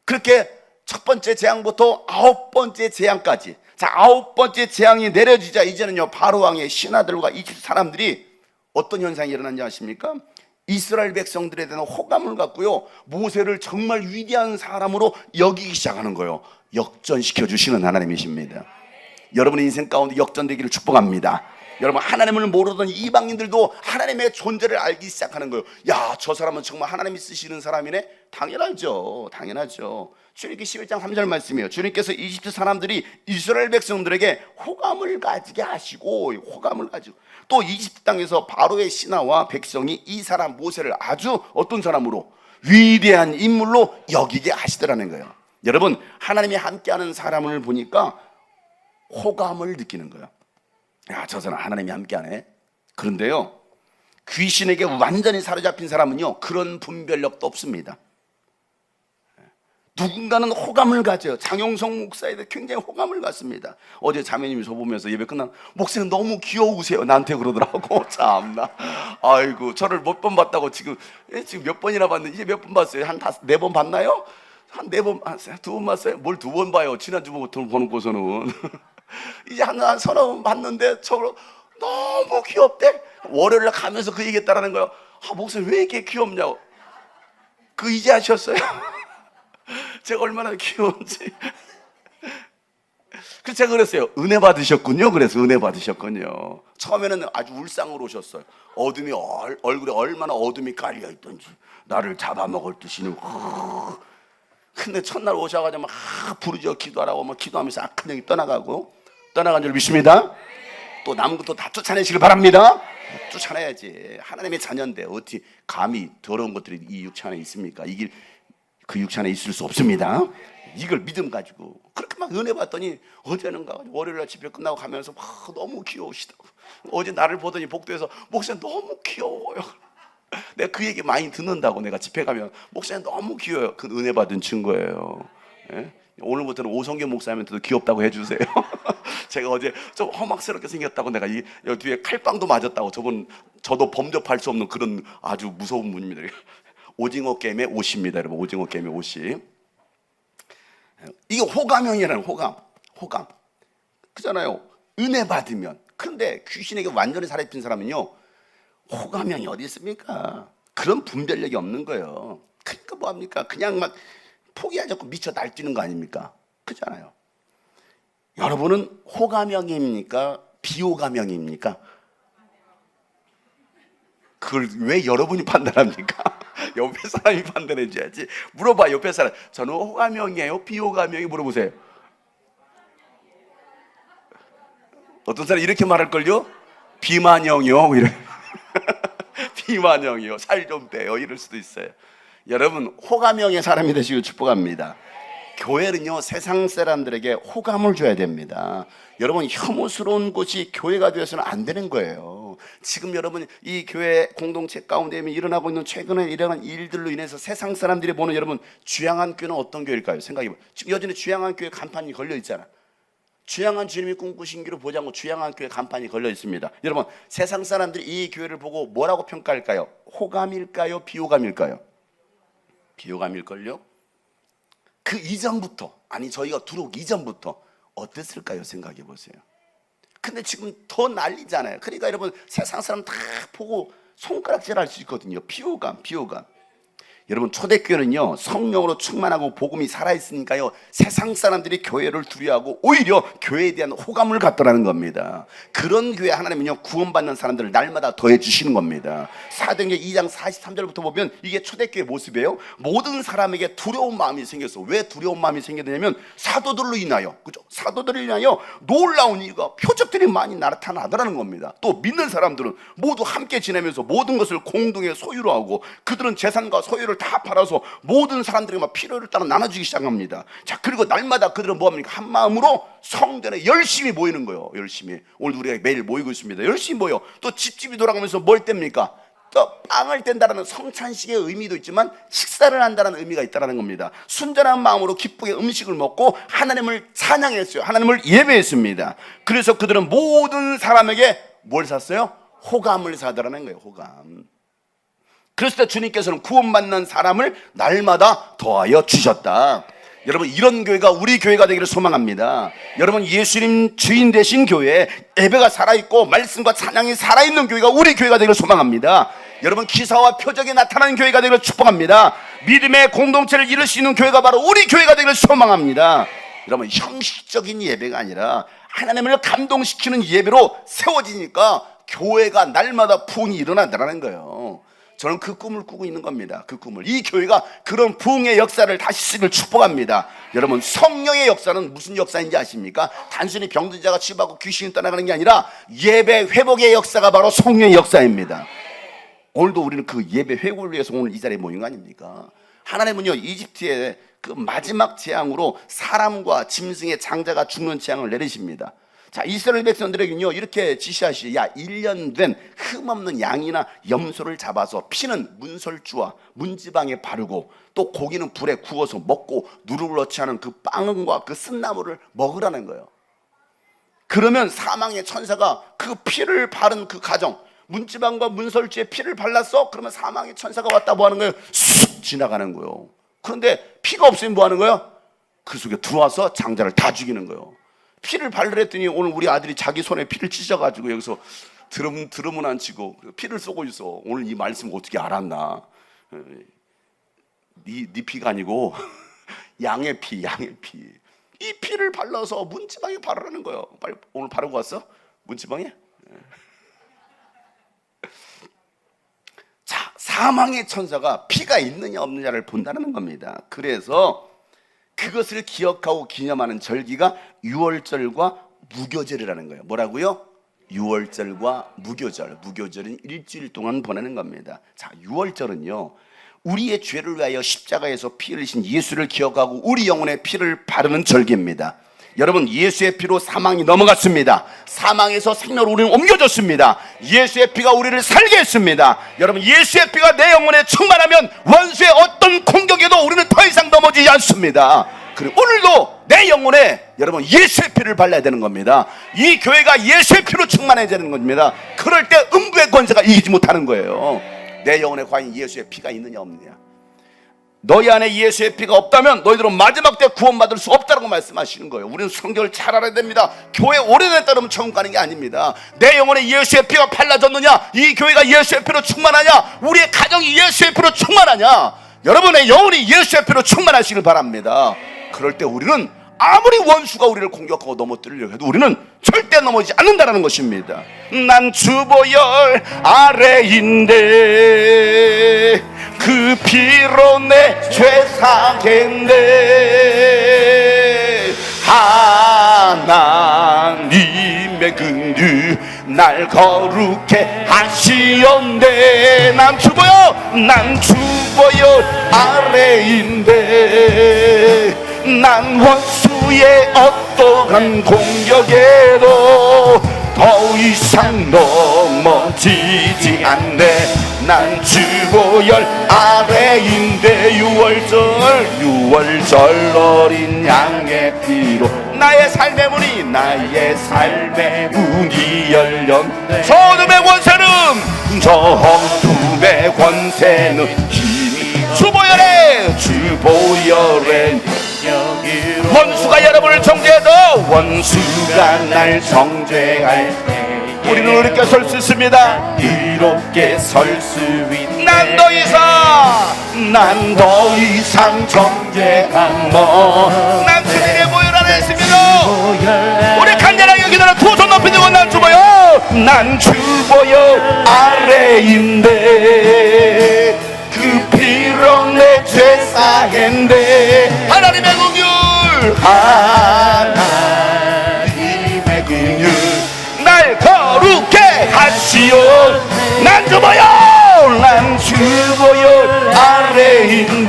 그렇게 첫 번째 재앙부터 9번째 재앙까지, 자, 9번째 재앙이 내려지자 이제는요, 바로 왕의 신하들과 이집트 사람들이 어떤 현상이 일어난지 아십니까? 이스라엘 백성들에 대한 호감을 갖고요, 모세를 정말 위대한 사람으로 여기기 시작하는 거예요. 역전시켜 주시는 하나님이십니다. 여러분의 인생 가운데 역전되기를 축복합니다. 여러분, 하나님을 모르던 이방인들도 하나님의 존재를 알기 시작하는 거예요. 야, 저 사람은 정말 하나님이 쓰시는 사람이네? 당연하죠. 당연하죠. 출애굽기 11장 3절 말씀이에요. 주님께서 이집트 사람들이 이스라엘 백성들에게 호감을 가지게 하시고, 호감을 가지고, 또 이집트 땅에서 바로의 신하와 백성이 이 사람 모세를 아주 어떤 사람으로, 위대한 인물로 여기게 하시더라는 거예요. 여러분, 하나님이 함께하는 사람을 보니까 호감을 느끼는 거예요. 야, 저 사람 하나님이 함께하네. 그런데요, 귀신에게 완전히 사로잡힌 사람은요, 그런 분별력도 없습니다. 누군가는 호감을 가져요. 장용성 목사에 대해 굉장히 호감을 갖습니다. 어제 자매님이 저 보면서 예배 끝나면 목사님 너무 귀여우세요, 나한테 그러더라고. 참나. 아이고, 저를 몇 번 봤다고 지금 몇 번이나 봤는데, 이제 몇 번 봤어요? 한 4번 봤나요? 한 4번, 한 2번 봤어요? 뭘 2번 봐요? 지난주부터 보는 곳에는. 이제 한 서너 번 봤는데 저를 너무 귀엽대. 월요일날 가면서 그 얘기했다라는 거예요. 아, 목사님 왜 이렇게 귀엽냐고. 그 이제 하셨어요? 제가 얼마나 귀여운지. 그래서 제가 그랬어요. 은혜 받으셨군요. 그래서 은혜 받으셨군요. 처음에는 아주 울상으로 오셨어요. 어둠이 얼굴에 얼마나 어둠이 깔려 있던지, 나를 잡아먹을 듯이는. 근데 첫날 오셔가지고 막 부르짖어 기도하라고 막 기도하면서 악한 영이 떠나간 줄 믿습니다. 또 남은 것도 다 쫓아내시길 바랍니다. 쫓아내야지. 하나님의 자녀인데 어떻게 감히 더러운 것들이 이 육체 안에 있습니까? 이게 그 육체 안에 있을 수 없습니다. 이걸 믿음 가지고 그렇게 막 은혜 받더니, 어제는가 월요일날 집회 끝나고 가면서 막 너무 귀여우시다고. 어제 나를 보더니 복도에서 목사님 너무 귀여워요. 내가 그 얘기 많이 듣는다고. 내가 집회 가면 목사님 너무 귀여워요. 그 은혜 받은 증거예요. 예? 오늘부터는 오성경 목사님한테도 귀엽다고 해주세요. 제가 어제 좀 험악스럽게 생겼다고 내가 여기 뒤에 칼빵도 맞았다고. 저도 범접할 수 없는 그런 아주 무서운 분입니다. 오징어 게임의 옷입니다, 여러분. 오징어 게임의 옷이. 이게 호감형이라는 호감. 그잖아요. 은혜 받으면. 그런데 귀신에게 완전히 사로잡힌 사람은요, 호감형이 어디 있습니까? 그런 분별력이 없는 거예요. 그러니까 뭐합니까? 그냥 막 포기하지 않고 미쳐 날뛰는 거 아닙니까? 그잖아요. 여러분은 호감형입니까? 비호감형입니까? 그걸 왜 여러분이 판단합니까? 옆에 사람이 판단해 줘야지. 물어봐, 옆에 사람. 저는 호감형이에요, 비호감형이? 물어보세요. 어떤 사람이 이렇게 말할걸요? 비만형이요, 이래. 비만형이요, 살 좀 빼요, 이럴 수도 있어요. 여러분, 호감형의 사람이 되시길 축복합니다. 교회는요, 세상 사람들에게 호감을 줘야 됩니다. 여러분, 혐오스러운 곳이 교회가 되어서는 안 되는 거예요. 지금 여러분, 이 교회 공동체 가운데 일어나고 있는 최근에 일어난 일들로 인해서 세상 사람들이 보는 여러분, 주양한 교회는 어떤 교회일까요? 생각해봐요. 지금 여전히 주양한 교회 간판이 걸려 있잖아. 주양한 주님이 꿈꾸신 길을 보자고 주양한 교회 간판이 걸려 있습니다. 여러분, 세상 사람들이 이 교회를 보고 뭐라고 평가할까요? 호감일까요? 비호감일까요? 비호감일걸요? 그 이전부터, 아니 저희가 들어오기 이전부터 어땠을까요? 생각해 보세요. 근데 지금 더 난리잖아요. 그러니까 여러분, 세상 사람 다 보고 손가락질 할 수 있거든요. 비호감. 여러분, 초대교회는요 성령으로 충만하고 복음이 살아있으니까요 세상 사람들이 교회를 두려워하고 오히려 교회에 대한 호감을 갖더라는 겁니다. 그런 교회 하나님은요 구원받는 사람들을 날마다 더해 주시는 겁니다. 사도행전 2장 43절부터 보면 이게 초대교회 모습이에요. 모든 사람에게 두려운 마음이 생겼어. 왜 두려운 마음이 생겼냐면 사도들로 인하여, 그죠? 사도들로 인하여 놀라운 일과 표적들이 많이 나타나더라는 겁니다. 또 믿는 사람들은 모두 함께 지내면서 모든 것을 공동의 소유로 하고, 그들은 재산과 소유를 다 팔아서 모든 사람들에게 막 필요를 따라 나눠주기 시작합니다. 자, 그리고 날마다 그들은 뭐합니까? 한 마음으로 성전에 열심히 모이는 거예요. 열심히. 오늘 우리가 매일 모이고 있습니다. 열심히 모여. 또 집집이 돌아가면서 뭘 뗍니까? 또 빵을 뗀다라는 성찬식의 의미도 있지만 식사를 한다는 의미가 있다는 겁니다. 순전한 마음으로 기쁘게 음식을 먹고 하나님을 찬양했어요. 하나님을 예배했습니다. 그래서 그들은 모든 사람에게 뭘 샀어요? 호감을 사더라는 거예요. 호감. 그랬을 때 주님께서는 구원받는 사람을 날마다 더하여 주셨다. 여러분, 이런 교회가 우리 교회가 되기를 소망합니다. 여러분, 예수님 주인 되신 교회, 예배가 살아있고 말씀과 찬양이 살아있는 교회가 우리 교회가 되기를 소망합니다. 여러분, 기사와 표적이 나타나는 교회가 되기를 축복합니다. 믿음의 공동체를 이룰 수 있는 교회가 바로 우리 교회가 되기를 소망합니다. 여러분, 형식적인 예배가 아니라 하나님을 감동시키는 예배로 세워지니까 교회가 날마다 부흥이 일어난다는 거예요. 저는 그 꿈을 꾸고 있는 겁니다. 그 꿈을. 이 교회가 그런 부흥의 역사를 다시 쓰길 축복합니다. 여러분, 성령의 역사는 무슨 역사인지 아십니까? 단순히 병든 자가 치유받고 귀신이 떠나가는 게 아니라 예배 회복의 역사가 바로 성령의 역사입니다. 오늘도 우리는 그 예배 회복을 위해서 오늘 이 자리에 모인 거 아닙니까? 하나님은요 이집트의 그 마지막 재앙으로 사람과 짐승의 장자가 죽는 재앙을 내리십니다. 자, 이스라엘 백성들에게는요 이렇게 지시하시죠. 야, 1년 된 흠없는 양이나 염소를 잡아서 피는 문설주와 문지방에 바르고 또 고기는 불에 구워서 먹고 누룩을 넣지 않은 그 빵과 그 쓴나물을 먹으라는 거예요. 그러면 사망의 천사가 그 피를 바른 그 가정, 문지방과 문설주에 피를 발랐어? 그러면 사망의 천사가 왔다 뭐 하는 거예요? 쑥 지나가는 거예요. 그런데 피가 없으면 뭐 하는 거예요? 그 속에 들어와서 장자를 다 죽이는 거예요. 피를 바르랬더니 오늘 우리 아들이 자기 손에 피를 찢어가지고 여기서 드럼은 안 치고 피를 쏘고 있어. 오늘 이 말씀 어떻게 알았나? 네 피가 아니고 양의 피. 이 피를 발라서 문지방에 바르라는 거예요. 빨리 오늘 바르고 왔어? 문지방에? 자, 사망의 천사가 피가 있느냐 없느냐를 본다는 겁니다. 그래서 그것을 기억하고 기념하는 절기가 유월절과 무교절이라는 거예요. 뭐라고요? 유월절과 무교절. 무교절은 일주일 동안 보내는 겁니다. 자, 유월절은요 우리의 죄를 위하여 십자가에서 피 흘리신 예수를 기억하고 우리 영혼에 피를 바르는 절기입니다. 여러분, 예수의 피로 사망이 넘어갔습니다. 사망에서 생명으로 우리는 옮겨졌습니다. 예수의 피가 우리를 살게 했습니다. 여러분, 예수의 피가 내 영혼에 충만하면 원수의 어떤 공격에도 우리는 더 이상 넘어지지 않습니다. 그리고 오늘도 내 영혼에 여러분 예수의 피를 발라야 되는 겁니다. 이 교회가 예수의 피로 충만해야 되는 겁니다. 그럴 때 음부의 권세가 이기지 못하는 거예요. 내 영혼에 과연 예수의 피가 있느냐 없느냐. 너희 안에 예수의 피가 없다면 너희들은 마지막 때 구원받을 수 없다고 말씀하시는 거예요. 우리는 성경을 잘 알아야 됩니다. 교회 오래됐다 그러면 천국 가는 게 아닙니다. 내 영혼에 예수의 피가 발라졌느냐, 이 교회가 예수의 피로 충만하냐, 우리의 가정이 예수의 피로 충만하냐, 여러분의 영혼이 예수의 피로 충만하시길 바랍니다. 그럴 때 우리는 아무리 원수가 우리를 공격하고 넘어뜨리려고 해도 우리는 절대 넘어지지 않는다는 것입니다. 난 주보열 아래인데 그 피로 내 죄 사겠네. 하나님의 긍휼 날 거룩해 하시온대. 난 주보열 아래인데 난 원수의 어떠한 공격에도 더 이상 넘어지지 않네. 난 주보열 아래인데 유월절 어린 양의 피로 나의 삶의 문이 열렸네. 저 어둠의 권세는 힘이 주보열에 원수가 여러분을 정죄해도 원수가 날 정죄할 때 우리는 이렇게 설 수 있습니다. 이롭게 설 수 있네. 난 더 이상 정죄한 난 주님의 보혈 안에 있습니다. 우리 간절하게 기도하는 두 손 높이 들고 난 주보혈, 난 주보혈 아래인데 그 피로 내 죄 사했네. 하나님의 긍휼, 하나님의 긍휼 날 거룩해 하시오. 난 주보혈, 난 주보혈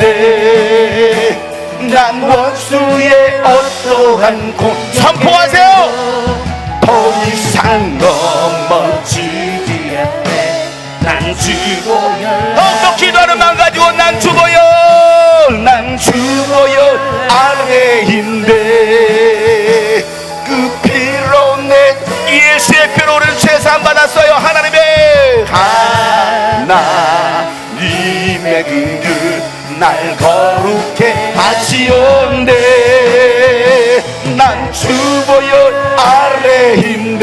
아래인데 난 원수의 어떠한 곳 선포하세요. 더 이상 넘어지지 않네. 난 주보혈, 더욱더 기도하는 마음 가지고 난 주보혈, 난 주보혈 아래인데 그 피로 내 예수의 피로 우리는 죄사함 받았어요. 하나님의 긍휼 날 거룩해 하시온데 난 주보혈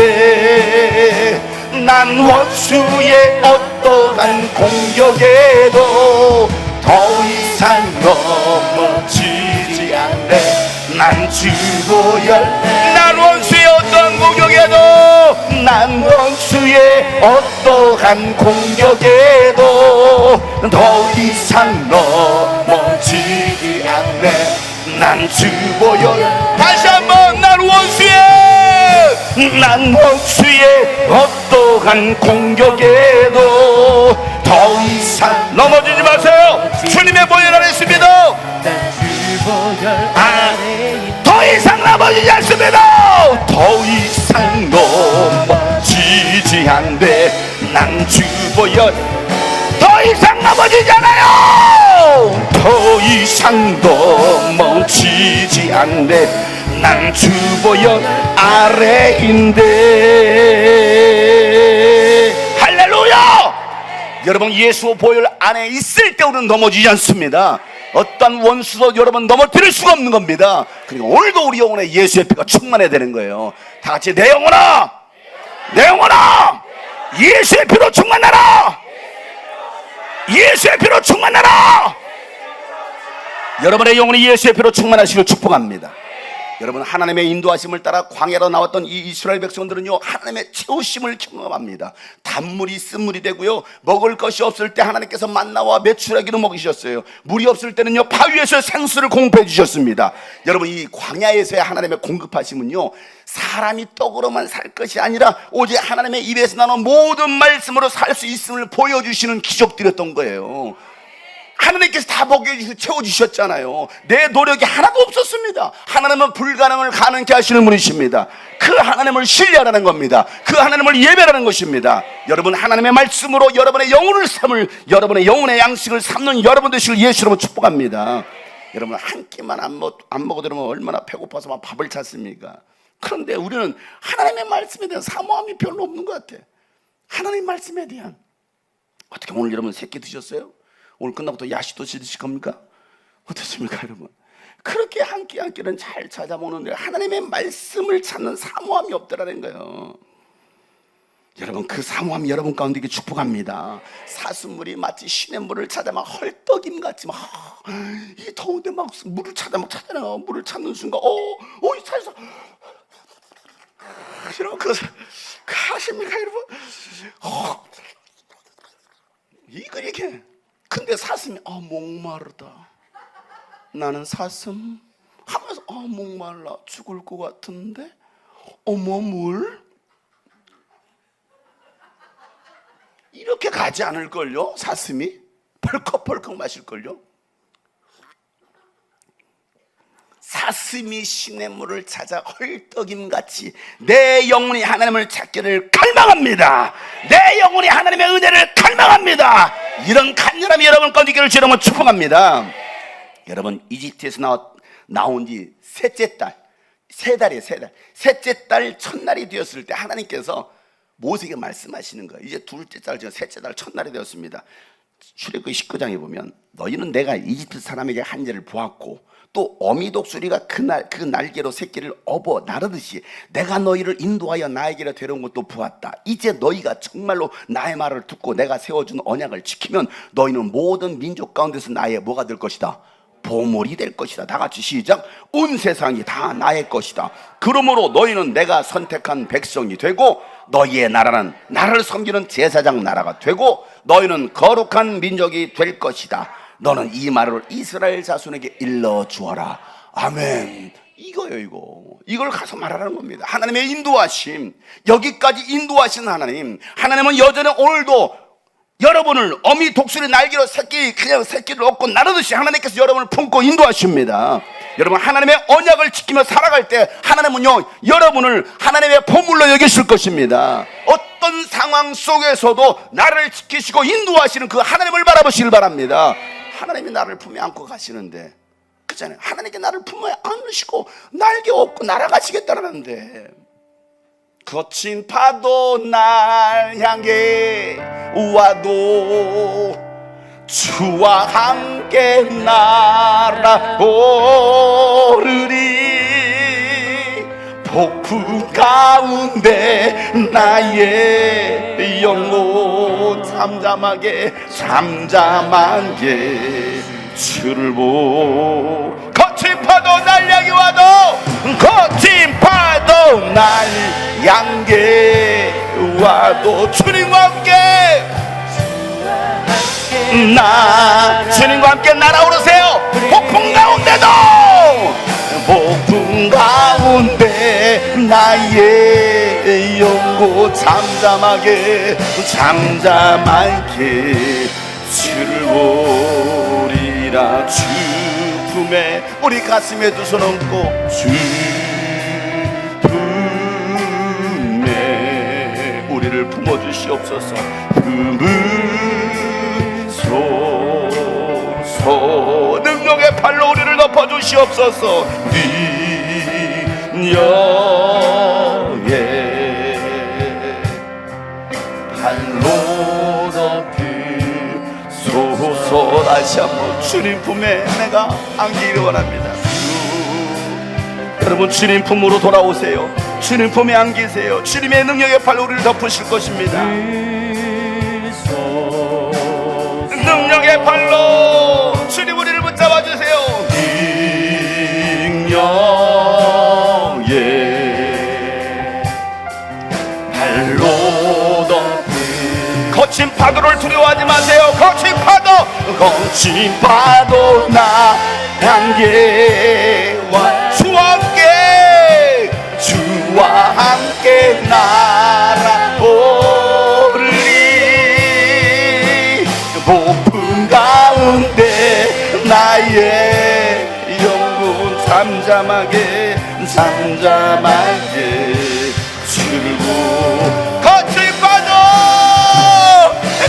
아래인데 난 원수의 어떠한 공격에도 더 이상 넘어지지 않네. 난 주보혈, 난 원수의 어떠한 공격에도, 난 원수의 어떠한 공격에도 더 이상 넘어지지 않네. 난 주보혈, 다시 한번 난 원수의 어떠한 공격에도 더 이상 넘어지지 마세요. 주님의 보혈 안에 있습니다. 더 이상 넘어지지 않습니다. 더 이상 넘어지지 않네. 난 주보혈, 더 이상 넘어지지 않아요. 더 이상 넘어지지 않네. 난 주보혈 아래인데. 할렐루야. 여러분, 예수 보혈 안에 있을 때 우리는 넘어지지 않습니다. 어떤 원수도 여러분 넘어뜨릴 수가 없는 겁니다. 그리고 오늘도 우리 영혼에 예수의 피가 충만해야 되는 거예요. 다 같이 내 영혼아, 내 영혼아, 예수의 피로 충만하라. 예수의 피로 충만하라. 여러분의 영혼이 예수의 피로 충만하시길 축복합니다. 여러분, 하나님의 인도하심을 따라 광야로 나왔던 이 이스라엘 백성들은요, 하나님의 채우심을 경험합니다. 단물이 쓴물이 되고요, 먹을 것이 없을 때 하나님께서 만나와 메추라기로 먹이셨어요. 물이 없을 때는요, 바위에서 생수를 공급해 주셨습니다. 여러분, 이 광야에서의 하나님의 공급하심은요, 사람이 떡으로만 살 것이 아니라 오직 하나님의 입에서 나오는 모든 말씀으로 살 수 있음을 보여주시는 기적들이었던 거예요. 하나님께서 다 먹여주시고 채워주셨잖아요. 내 노력이 하나도 없었습니다. 하나님은 불가능을 가능케 하시는 분이십니다. 그 하나님을 신뢰하라는 겁니다. 그 하나님을 예배하는 것입니다. 여러분, 하나님의 말씀으로 여러분의 영혼을 삼을, 여러분의 영혼의 양식을 삼는 여러분 되시길 예수로 축복합니다. 여러분, 한 끼만 안 먹어도 얼마나 배고파서 막 밥을 찾습니까? 그런데 우리는 하나님의 말씀에 대한 사모함이 별로 없는 것 같아. 하나님 말씀에 대한. 어떻게 오늘 여러분 세 끼 드셨어요? 오늘 끝나고 또 야식도 드실 겁니까? 어떻습니까, 여러분? 그렇게 한 끼 한 끼는 잘 찾아 먹는데 하나님의 말씀을 찾는 사모함이 없더라는 거예요. 여러분, 그 사모함이 여러분 가운데 이게 축복합니다. 사슴물이 마치 신의 물을 찾아 막 헐떡임 같이 막 이 더운데 막 물을 찾아 막 찾잖아요. 물을 찾는 순간 이 찾아서 여러분, 그 아십니까, 여러분? 이거 이렇게. 근데 사슴이 목마르다, 나는 사슴 하면서 목말라 죽을 것 같은데 물? 이렇게 가지 않을걸요? 사슴이 벌컥벌컥 마실걸요? 사슴이 신의 물을 찾아 헐떡임같이 내 영혼이 하나님을 찾기를 갈망합니다. 내 영혼이 하나님의 은혜를 갈망합니다. 이런 간절함이 여러분 가운데 있기를 여러분 축복합니다. 여러분, 이집트에서 나온 지 셋째 달, 셋째 달 첫날이 되었을 때 하나님께서 모세에게 말씀하시는 거예요. 이제 둘째 달, 셋째 달 첫날이 되었습니다. 출애굽기 19장에 보면 너희는 내가 이집트 사람에게 한 죄를 보았고 또 어미독수리가 그 날개로 새끼를 업어 나르듯이 내가 너희를 인도하여 나에게로 데려온 것도 보았다. 이제 너희가 정말로 나의 말을 듣고 내가 세워준 언약을 지키면 너희는 모든 민족 가운데서 나의 뭐가 될 것이다? 보물이 될 것이다. 다 같이 시작. 온 세상이 다 나의 것이다. 그러므로 너희는 내가 선택한 백성이 되고 너희의 나라는 나를 섬기는 제사장 나라가 되고 너희는 거룩한 민족이 될 것이다. 너는 이 말을 이스라엘 자손에게 일러주어라. 아멘. 이거요. 이걸 가서 말하라는 겁니다. 하나님의 인도하심, 여기까지 인도하신 하나님, 하나님은 여전히 오늘도 여러분을 어미 독수리 날개로 그냥 새끼를 얻고 나르듯이 하나님께서 여러분을 품고 인도하십니다. 여러분, 하나님의 언약을 지키며 살아갈 때 하나님은요, 여러분을 하나님의 보물로 여기실 것입니다. 어떤 상황 속에서도 나를 지키시고 인도하시는 그 하나님을 바라보시길 바랍니다. 하나님이 나를 품에 안고 가시는데, 그잖아요. 하나님께 나를 품에 안으시고 날개 업고 날아가시겠다는데, 거친 파도 날 향해 와도 주와 함께 날아오르리. 폭풍 가운데 나의 영혼 잠잠하게 주를 보. 거친 파도 날 향해 와도, 거친 파도 날 향해 와도 주님과 함께 주님과 함께 날아오르세요. 폭풍 가운데 나의 영혼 잠잠하게 주를 보리라. 주 품에 우리 가슴에 두 손 얹고 주 품에 우리를 품어주시옵소서. 품으소서. 능력의 팔로 우리를 덮어주시옵소서. 능력의 팔로 덮으소서. 다시 한번 주님 품에 내가 안기를 원합니다. 여러분, 주님 품으로 돌아오세요. 주님 품에 안기세요. 주님의 능력의 팔로 우리를 덮으실 것입니다. 능력의 팔로 주님 우리를 붙잡아 주세요. 능력의 팔로 덮으. 거친 파도를 두려워하지 마세요. 거친 파도 나 향해와 주와 함께 날아오르리. 폭풍 가운데 나의 영혼 잠잠하게 주고.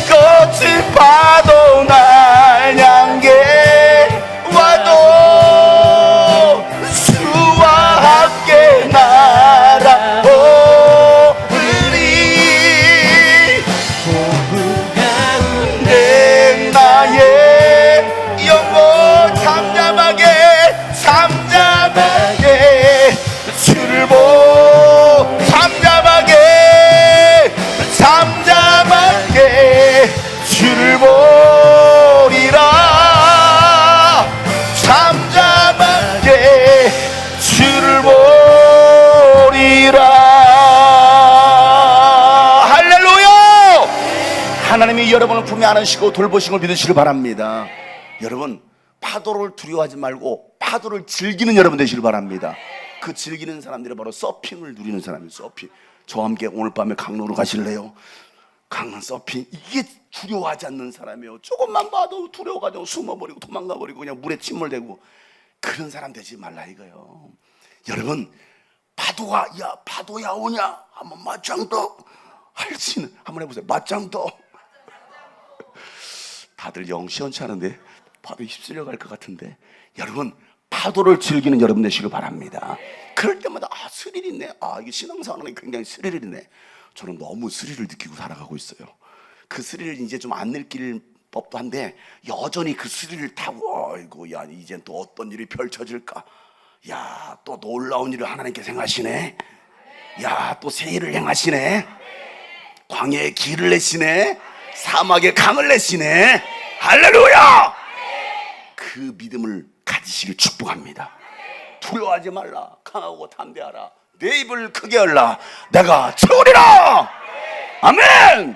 거친 파도 날 향해 와도 주와 함께 날아오르리. 폭풍 가운데 나의 영혼 잠잠하게 주를 보. 잠잠하게 주를 보리라. 잠잠하게 주를 보리라. 할렐루야. 하나님이 여러분을 품에 안으시고 돌보심을 믿으시길 바랍니다. 여러분, 파도를 두려워하지 말고 파도를 즐기는 여러분 되시길 바랍니다. 그 즐기는 사람들이 바로 서핑을 누리는 사람이에요. 서핑. 저와 함께 오늘 밤에 강릉으로 가실래요? 강릉 서핑. 이게 두려워하지 않는 사람이에요. 조금만 봐도 두려워가지고 숨어버리고 도망가버리고 그냥 물에 침몰되고, 그런 사람 되지 말라 이거요. 여러분, 파도야 오냐? 한번 맞짱떠 할지는 한번 해보세요. 맞짱떠. 다들 영 시원치 않은데 파도에 휩쓸려 갈 것 같은데, 여러분, 파도를 즐기는 여러분 되시길 바랍니다. 그럴 때마다 스릴 있네. 이게 신앙생활은 굉장히 스릴 있네. 저는 너무 스릴을 느끼고 살아가고 있어요. 그 스릴을 이제 좀 안 느낄 법도 한데 여전히 그 스릴을 타고 아이고 야 이젠 또 어떤 일이 펼쳐질까? 야 또 놀라운 일을 하나님께서 행하시네. 야 또 새 일을 행하시네. 광야에 길을 내시네. 사막에 강을 내시네. 할렐루야! 그 믿음을 가지시길 축복합니다. 두려워하지 말라. 강하고 담대하라. 내 입을 크게 열라. 내가 채우리라. 아멘.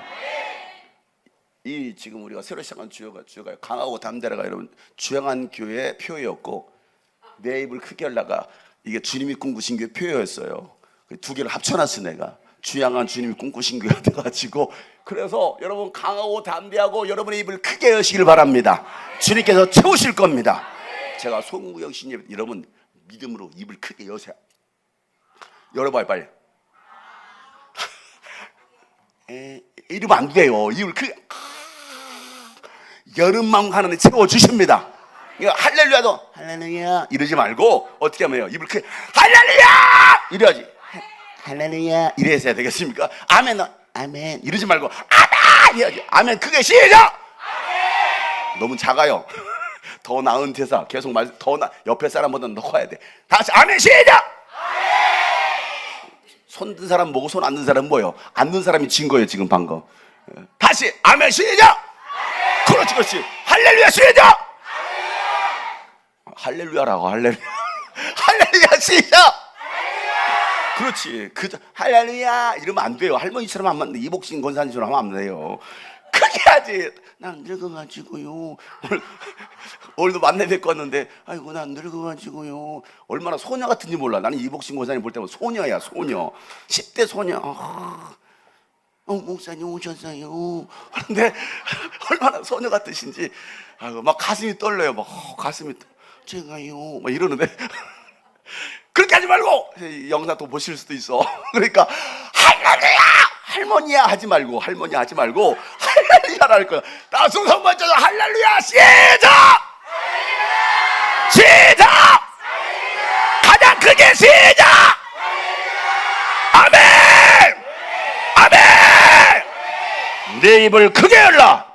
이 지금 우리가 새로 시작한 주요가 강하고 담대하라가 여러분 주양한 교회의 표였고, 내 입을 크게 열라가 이게 주님이 꿈꾸신 교회 표였어요. 두 개를 합쳐놨어. 내가 주양한 주님이 꿈꾸신 교회가 돼가지고, 그래서 여러분 강하고 담대하고 여러분의 입을 크게 여시길 바랍니다. 주님께서 채우실 겁니다. 제가 송구영 씨님 여러분 믿음으로 입을 크게 여세요. 열어봐요 빨리. 이러면 안 돼요. 입을 크게 여름만 하나님 채워주십니다. 할렐루야도 할렐루야 이러지 말고 어떻게 하면요, 입을 크게 할렐루야 이래야지. 할렐루야 이래야 되겠습니까? 아멘 아멘 이러지 말고 아멘 이래야지. 아멘 크게 시작. 아멘. 너무 작아요. 더 나은 대사 계속 말, 옆에 사람보다 더 커야 돼. 다시 아멘 시작. 손 든 사람 보고 손 안 든 사람 뭐예요? 안 든 사람이 진 거예요 지금 방금. 다시 아멘 시작. 그렇지 그렇지. 할렐루야 시작. 할렐루야라고 할렐루야. 할렐루야 시작. 그렇지. 할렐루야 이러면 안 돼요. 할머니처럼 하면 안 돼. 이복신 권사님처럼 하면 안 돼요. 크게 하지. 난 늙어가지고요. 오늘도 만나 뵙고 왔는데 아이고 난 늙어가지고요. 얼마나 소녀 같은지 몰라. 나는 이복신 권사님 볼 때면 소녀야 소녀. 10대 소녀. 목사님 오셨어요. 그런데 얼마나 소녀 같으신지 아이고 막 가슴이 떨려요. 막 가슴이 제가요 막 이러는데 그렇게 하지 말고 영상 또 보실 수도 있어. 그러니까 할렐루야 할머니야 하지 말고 할머니야 하지 말고 할렐루야라 할 거야. 나 순서 먼저 할렐루야 시작. 시작. 가장 크게 시작. 아멘. 아멘. 내 입을 크게 열라.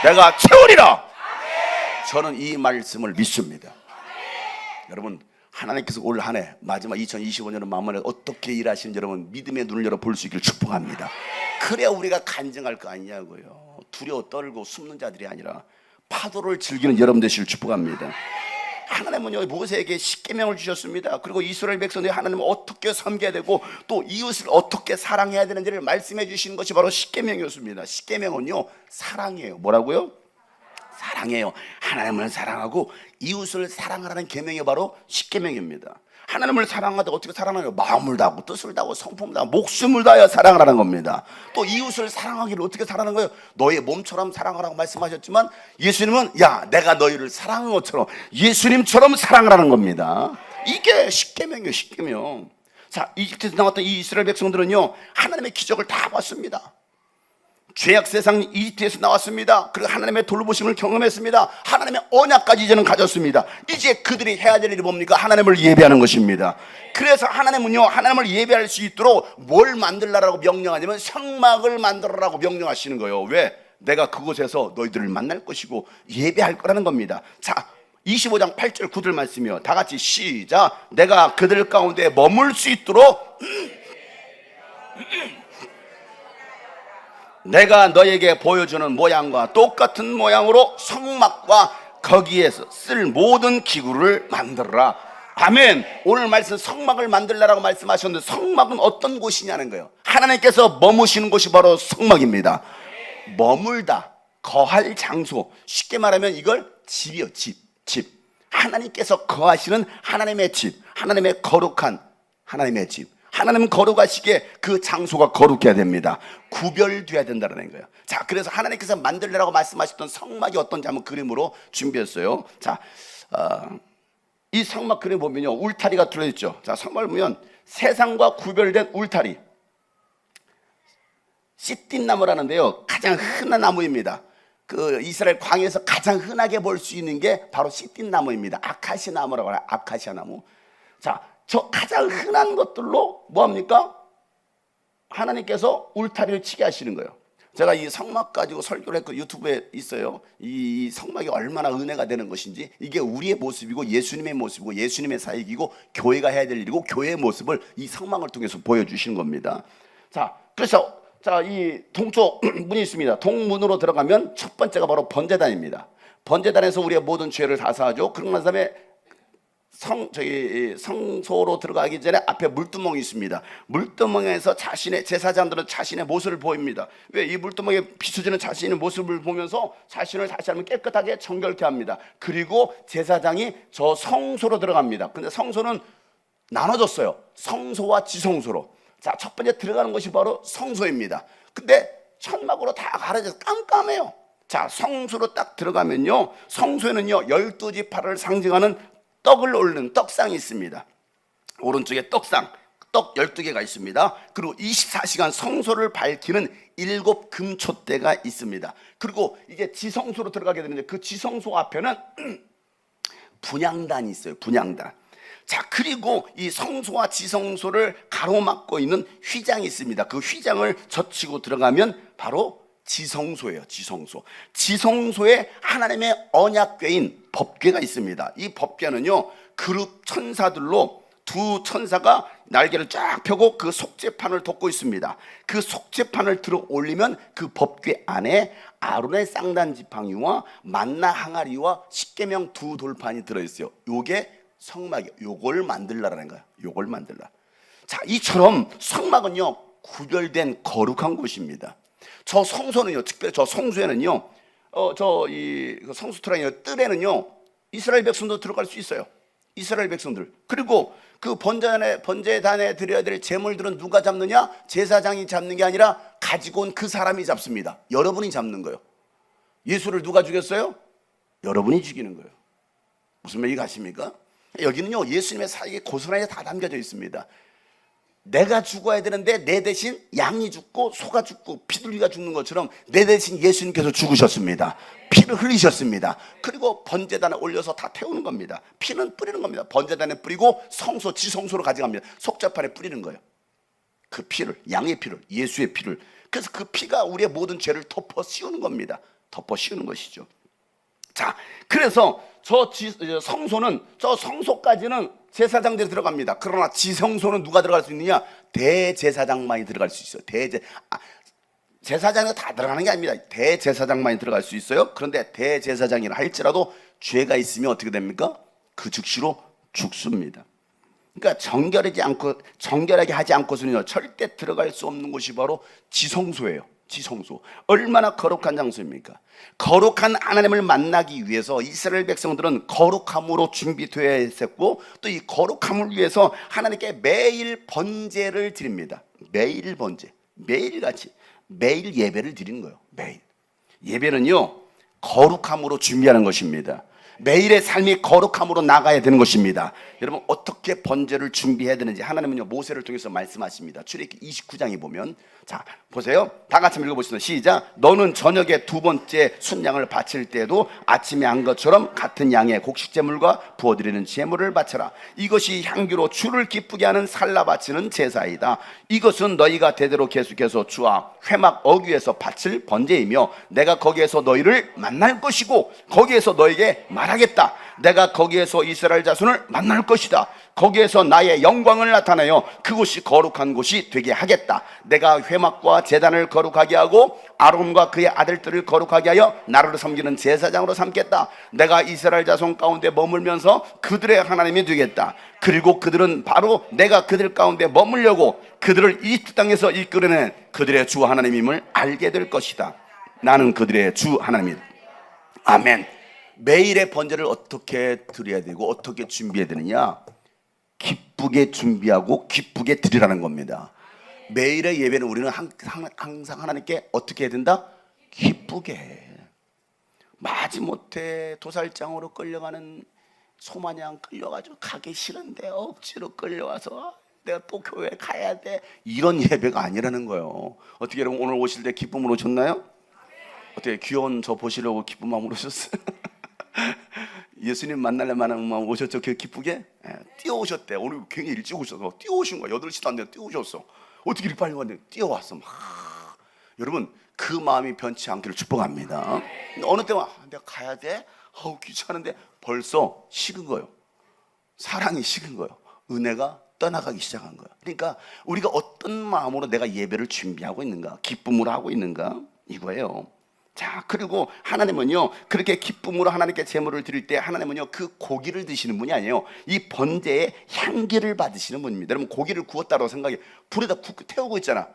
내가 채우리라. 저는 이 말씀을 믿습니다. 여러분 하나님께서 올 한 해 마지막 2025년은 마무리에 어떻게 일하시는지 여러분 믿음의 눈을 열어 볼 수 있기를 축복합니다. 그래야 우리가 간증할 거 아니냐고요. 두려워 떨고 숨는 자들이 아니라 파도를 즐기는 여러분 되시길 축복합니다. 하나님은요 모세에게 십계명을 주셨습니다. 그리고 이스라엘 백성들이 하나님을 어떻게 섬겨야 되고 또 이웃을 어떻게 사랑해야 되는지를 말씀해 주시는 것이 바로 십계명이었습니다. 십계명은요 사랑이에요. 뭐라고요? 사랑해요. 하나님을 사랑하고 이웃을 사랑하라는 계명이 바로 십계명입니다. 하나님을 사랑하다 어떻게 사랑하냐? 마음을 다하고 뜻을 다하고 성품을 다하고 목숨을 다하여 사랑을 하는 겁니다. 또 이웃을 사랑하기를 어떻게 사랑하는 거예요? 너의 몸처럼 사랑하라고 말씀하셨지만 예수님은 야 내가 너희를 사랑한 것처럼 예수님처럼 사랑을 하는 겁니다. 이게 십계명이에요. 십계명. 자, 이집트에서 나왔던 이 이스라엘 백성들은요 하나님의 기적을 다 봤습니다. 죄악 세상 이집트에서 나왔습니다. 그리고 하나님의 돌보심을 경험했습니다. 하나님의 언약까지 이제는 가졌습니다. 이제 그들이 해야 될 일이 뭡니까? 하나님을 예배하는 것입니다. 그래서 하나님은요 하나님을 예배할 수 있도록 뭘 만들라고 명령하냐면 성막을 만들어라고 명령하시는 거예요. 왜? 내가 그곳에서 너희들을 만날 것이고 예배할 거라는 겁니다. 자 25장 8절 9절 말씀이요. 다 같이 시작. 내가 그들 가운데 머물 수 있도록 내가 너에게 보여주는 모양과 똑같은 모양으로 성막과 거기에서 쓸 모든 기구를 만들어라. 아멘. 오늘 말씀 성막을 만들라라고 말씀하셨는데 성막은 어떤 곳이냐는 거예요. 하나님께서 머무시는 곳이 바로 성막입니다. 머물다, 거할 장소. 쉽게 말하면 이걸 집이요. 집. 하나님께서 거하시는 하나님의 집, 하나님의 거룩한 하나님의 집. 하나님은 거룩하시기에 그 장소가 거룩해야 됩니다. 구별돼야 된다는 거예요. 자, 그래서 하나님께서 만들라고 말씀하셨던 성막이 어떤지 한번 그림으로 준비했어요. 자, 이 성막 그림 보면요, 울타리가 들어있죠. 자, 성막을 보면 세상과 구별된 울타리. 시띠나무라는데요, 가장 흔한 나무입니다. 그 이스라엘 광야에서 가장 흔하게 볼 수 있는 게 바로 시띠나무입니다. 아카시아 나무라고 해요. 아카시아 나무. 자, 저 가장 흔한 것들로 뭐합니까? 하나님께서 울타리를 치게 하시는 거예요. 제가 이 성막 가지고 설교를 했고 유튜브에 있어요. 이 성막이 얼마나 은혜가 되는 것인지, 이게 우리의 모습이고 예수님의 모습이고 예수님의 사역이고 교회가 해야 될 일이고 교회의 모습을 이 성막을 통해서 보여주시는 겁니다. 자, 그래서 이 동쪽 문이 있습니다. 동문으로 들어가면 첫 번째가 바로 번제단입니다. 번제단에서 우리의 모든 죄를 다 사하죠. 그러고 난 다음에 성소로 들어가기 전에 앞에 물두멍이 있습니다. 물두멍에서 제사장들은 자신의 모습을 보입니다. 왜? 이 물두멍에 비춰지는 자신의 모습을 보면서 자신을 다시 한번 깨끗하게 정결케 합니다. 그리고 제사장이 저 성소로 들어갑니다. 근데 성소는 나눠졌어요. 성소와 지성소로. 자, 첫 번째 들어가는 것이 바로 성소입니다. 근데 천막으로 다 가려져서 깜깜해요. 자, 성소로 딱 들어가면요, 성소에는요 12지파를 상징하는 떡을 올리는 떡상이 있습니다. 오른쪽에 떡상, 떡 12개가 있습니다. 그리고 24시간 성소를 밝히는 7금촛대가 있습니다. 그리고 이게 지성소로 들어가게 되는데 그 지성소 앞에는 분향단이 있어요. 분향단. 자, 그리고 이 성소와 지성소를 가로막고 있는 휘장이 있습니다. 그 휘장을 젖히고 들어가면 바로 지성소예요. 지성소. 지성소에 하나님의 언약궤인 법궤가 있습니다. 이 법궤는요, 그룹 천사들로 두 천사가 날개를 쫙 펴고 그 속죄판을 덮고 있습니다. 그 속죄판을 들어 올리면 그 법궤 안에 아론의 쌍단 지팡이와 만나 항아리와 십계명 두 돌판이 들어있어요. 요게 성막이에요. 요걸 만들라라는 거예요. 요걸 만들라. 자, 이처럼 성막은요 구별된 거룩한 곳입니다. 저 성소는요, 특별히 저 성소에는요, 성수토라는 뜰에는요 이스라엘 백성도 들어갈 수 있어요. 이스라엘 백성들. 그리고 그 번제단에 드려야 될 제물들은 누가 잡느냐? 제사장이 잡는 게 아니라 가지고 온 그 사람이 잡습니다. 여러분이 잡는 거예요. 예수를 누가 죽였어요? 여러분이 죽이는 거예요. 무슨 말이 가십니까? 여기는요 예수님의 사역이 고스란히 다 담겨져 있습니다. 내가 죽어야 되는데 내 대신 양이 죽고 소가 죽고 피둘리가 죽는 것처럼 내 대신 예수님께서 죽으셨습니다. 피를 흘리셨습니다. 그리고 번제단에 올려서 다 태우는 겁니다. 피는 뿌리는 겁니다. 번제단에 뿌리고 성소, 지성소로 가져갑니다. 속죄판에 뿌리는 거예요. 그 피를, 양의 피를, 예수의 피를. 그래서 그 피가 우리의 모든 죄를 덮어 씌우는 겁니다. 덮어 씌우는 것이죠. 자, 그래서 성소는, 저 성소까지는 제사장들이 들어갑니다. 그러나 지성소는 누가 들어갈 수 있느냐? 대제사장만이 들어갈 수 있어요. 제사장이 다 들어가는 게 아닙니다. 대제사장만이 들어갈 수 있어요. 그런데 대제사장이라 할지라도 죄가 있으면 어떻게 됩니까? 그 즉시로 죽습니다. 그러니까 정결하게 하지 않고서는요 절대 들어갈 수 없는 곳이 바로 지성소예요. 지성소. 얼마나 거룩한 장소입니까? 거룩한 하나님을 만나기 위해서 이스라엘 백성들은 거룩함으로 준비되어야 했었고, 또 이 거룩함을 위해서 하나님께 매일 번제를 드립니다. 매일 번제, 매일같이 매일 예배를 드리는 거예요. 매일 예배는요 거룩함으로 준비하는 것입니다. 매일의 삶이 거룩함으로 나가야 되는 것입니다. 여러분, 어떻게 번제를 준비해야 되는지 하나님은요 모세를 통해서 말씀하십니다. 출애굽기 29장에 보면, 자 보세요. 다 같이 읽어보시죠. 시작. 너는 저녁에 두 번째 순양을 바칠 때에도 아침에 한 것처럼 같은 양의 곡식제물과 부어드리는 제물을 바쳐라. 이것이 향기로 주를 기쁘게 하는 살라 바치는 제사이다. 이것은 너희가 대대로 계속해서 주와 회막 어귀에서 바칠 번제이며 내가 거기에서 너희를 만날 것이고 거기에서 너에게 말하겠다. 내가 거기에서 이스라엘 자손을 만날 것이다. 거기에서 나의 영광을 나타내어 그곳이 거룩한 곳이 되게 하겠다. 내가 회막과 제단을 거룩하게 하고 아론과 그의 아들들을 거룩하게 하여 나를 섬기는 제사장으로 삼겠다. 내가 이스라엘 자손 가운데 머물면서 그들의 하나님이 되겠다. 그리고 그들은 바로 내가 그들 가운데 머물려고 그들을 이집트 땅에서 이끌어낸 그들의 주 하나님임을 알게 될 것이다. 나는 그들의 주 하나님이다. 아멘. 매일의 번제를 어떻게 드려야 되고 어떻게 준비해야 되느냐? 기쁘게 준비하고 기쁘게 드리라는 겁니다. 매일의 예배는 우리는 항상 하나님께 어떻게 해야 된다? 기쁘게. 마지못해 도살장으로 끌려가는 소마냥 끌려가지고 가기 싫은데 억지로 끌려와서 내가 또 교회 가야 돼, 이런 예배가 아니라는 거예요. 어떻게 여러분 오늘 오실 때 기쁨으로 오셨나요? 어떻게 귀여운 저 보시려고 기쁜 마음으로 오셨어요? 예수님 만나려면 오셨죠? 기쁘게? 뛰어오셨대. 오늘 굉장히 일찍 오셔서 뛰어오신 거야. 8시도 안 돼서 뛰어오셨어. 어떻게 이렇게 빨리 왔는데 뛰어왔어. 막 여러분 그 마음이 변치 않기를 축복합니다. 어느 때만 내가 가야 돼? 귀찮은데 벌써 식은 거예요. 사랑이 식은 거예요. 은혜가 떠나가기 시작한 거예요. 그러니까 우리가 어떤 마음으로 내가 예배를 준비하고 있는가, 기쁨으로 하고 있는가, 이거예요. 자, 그리고 하나님은요, 그렇게 기쁨으로 하나님께 제물을 드릴 때 하나님은요, 그 고기를 드시는 분이 아니에요. 이 번제의 향기를 받으시는 분입니다. 여러분 고기를 구웠다고 생각해. 불에다 태우고 있잖아.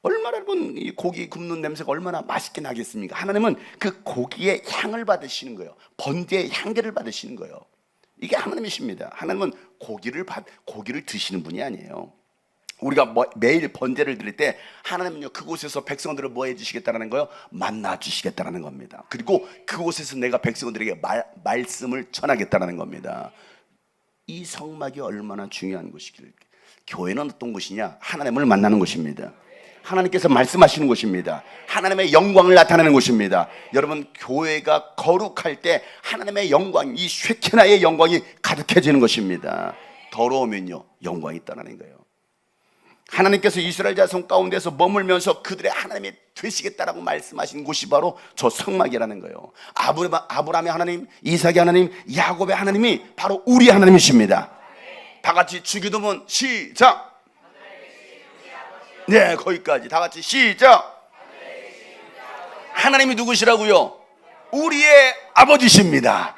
얼마나 여러분 이 고기 굽는 냄새가 얼마나 맛있게 나겠습니까? 하나님은 그 고기의 향을 받으시는 거예요. 번제의 향기를 받으시는 거예요. 이게 하나님이십니다. 하나님은 고기를 드시는 분이 아니에요. 우리가 매일 번제를 드릴 때 하나님은요, 그곳에서 백성들을 뭐 해주시겠다는 거예요? 만나 주시겠다는 겁니다. 그리고 그곳에서 내가 백성들에게 말씀을 전하겠다는 겁니다. 이 성막이 얼마나 중요한 곳이길. 교회는 어떤 곳이냐? 하나님을 만나는 곳입니다. 하나님께서 말씀하시는 곳입니다. 하나님의 영광을 나타내는 곳입니다. 여러분 교회가 거룩할 때 하나님의 영광, 이 쉐키나의 영광이 가득해지는 것입니다. 더러우면요 영광이 떠나는 거예요. 하나님께서 이스라엘 자손 가운데서 머물면서 그들의 하나님이 되시겠다라고 말씀하신 곳이 바로 저 성막이라는 거예요. 아브라함의 하나님, 이삭의 하나님, 야곱의 하나님이 바로 우리 하나님이십니다. 다 같이 주기도문 시작. 네, 거기까지 다 같이 시작. 하나님이 누구시라고요? 우리의 아버지십니다.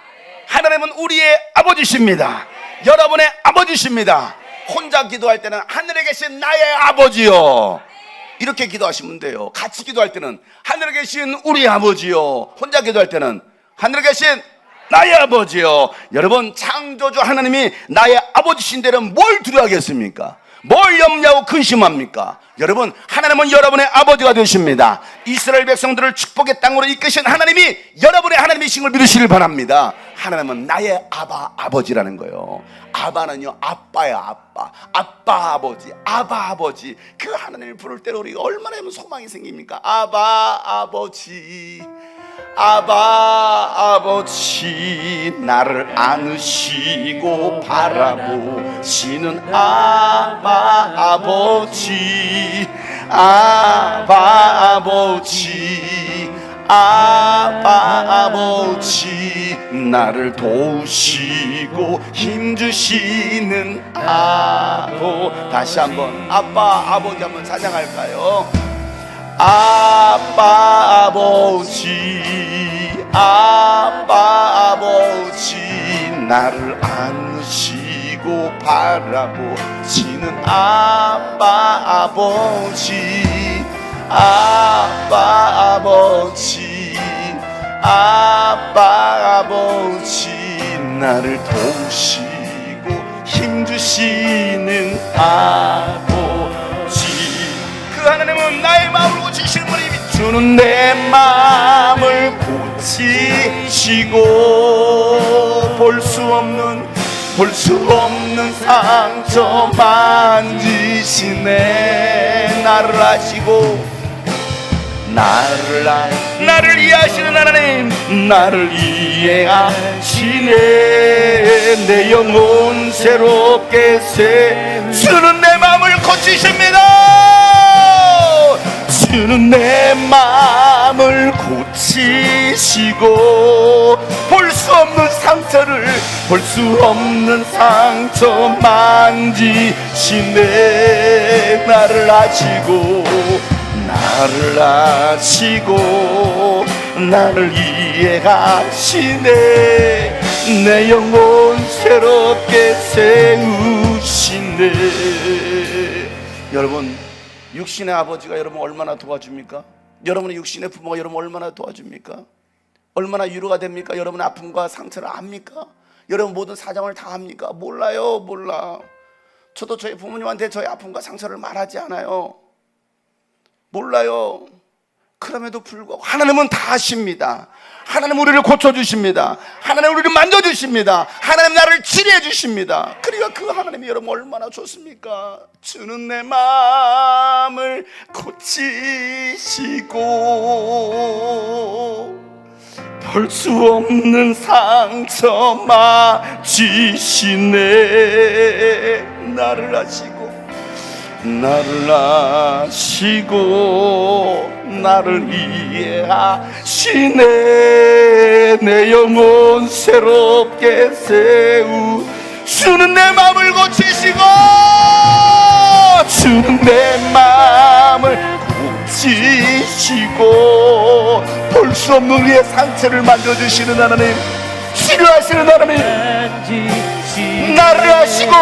하나님은 우리의 아버지십니다. 여러분의 아버지십니다. 혼자 기도할 때는 하늘에 계신 나의 아버지요, 이렇게 기도하시면 돼요. 같이 기도할 때는 하늘에 계신 우리 아버지요, 혼자 기도할 때는 하늘에 계신 나의 아버지요. 여러분 창조주 하나님이 나의 아버지신 데는 뭘 두려워하겠습니까? 뭘 염려하고 근심합니까? 여러분 하나님은 여러분의 아버지가 되십니다. 이스라엘 백성들을 축복의 땅으로 이끄신 하나님이 여러분의 하나님이신 걸 믿으시길 바랍니다. 하나님은 나의 아버지라는 거예요. 아바는요 아빠야, 아빠 아버지, 아버지. 그 하나님을 부를 때로 우리가 얼마나 소망이 생깁니까? 아버지, 아버지, 나를 안으시고 바라보시는 아버지, 아버지, 나를 도우시고 힘주시는 다시 한번 아버지 한번 찬양할까요? 아버지, 나를 안으시고 바라보시는 아버지, 나를 도우시고 힘주시는 아버지. 그 하나님은 나의 마음을 고치시는 분입니다. 주는 내 마음을 고치시고 볼 수 없는 상처 만지시네. 나를 아시고 나를 이해하시는 하나님, 나를 이해하시네. 내 영혼 새롭게 주는 내 마음을 고치십니다. 주는 내 마음을 고치시고 볼 수 없는 상처 만지시네. 나를 아시고 나를 이해하시네. 내 영혼 새롭게 세우시네. 여러분 육신의 아버지가 여러분 얼마나 도와줍니까? 여러분의 육신의 부모가 여러분 얼마나 도와줍니까? 얼마나 위로가 됩니까? 여러분의 아픔과 상처를 압니까? 여러분 모든 사정을 다 압니까? 몰라요. 저도 저희 부모님한테 저희 아픔과 상처를 말하지 않아요. 몰라요. 그럼에도 불구하고 하나님은 다 아십니다. 하나님 우리를 고쳐주십니다. 하나님 우리를 만져주십니다. 하나님 나를 치료해주십니다. 그러니까 그 하나님이 여러분 얼마나 좋습니까? 주는 내 마음을 고치시고 볼 수 없는 상처 만지시네. 나를 아시고 나를 아시고 나를 이해하시네. 내 영혼 새롭게 세우주는 내 마음을 고치시고 주는 내 마음을 고치시고 볼 수 없는 우리의 상처를 만져주시는 하나님, 치료하시는 하나님, 나를 아시고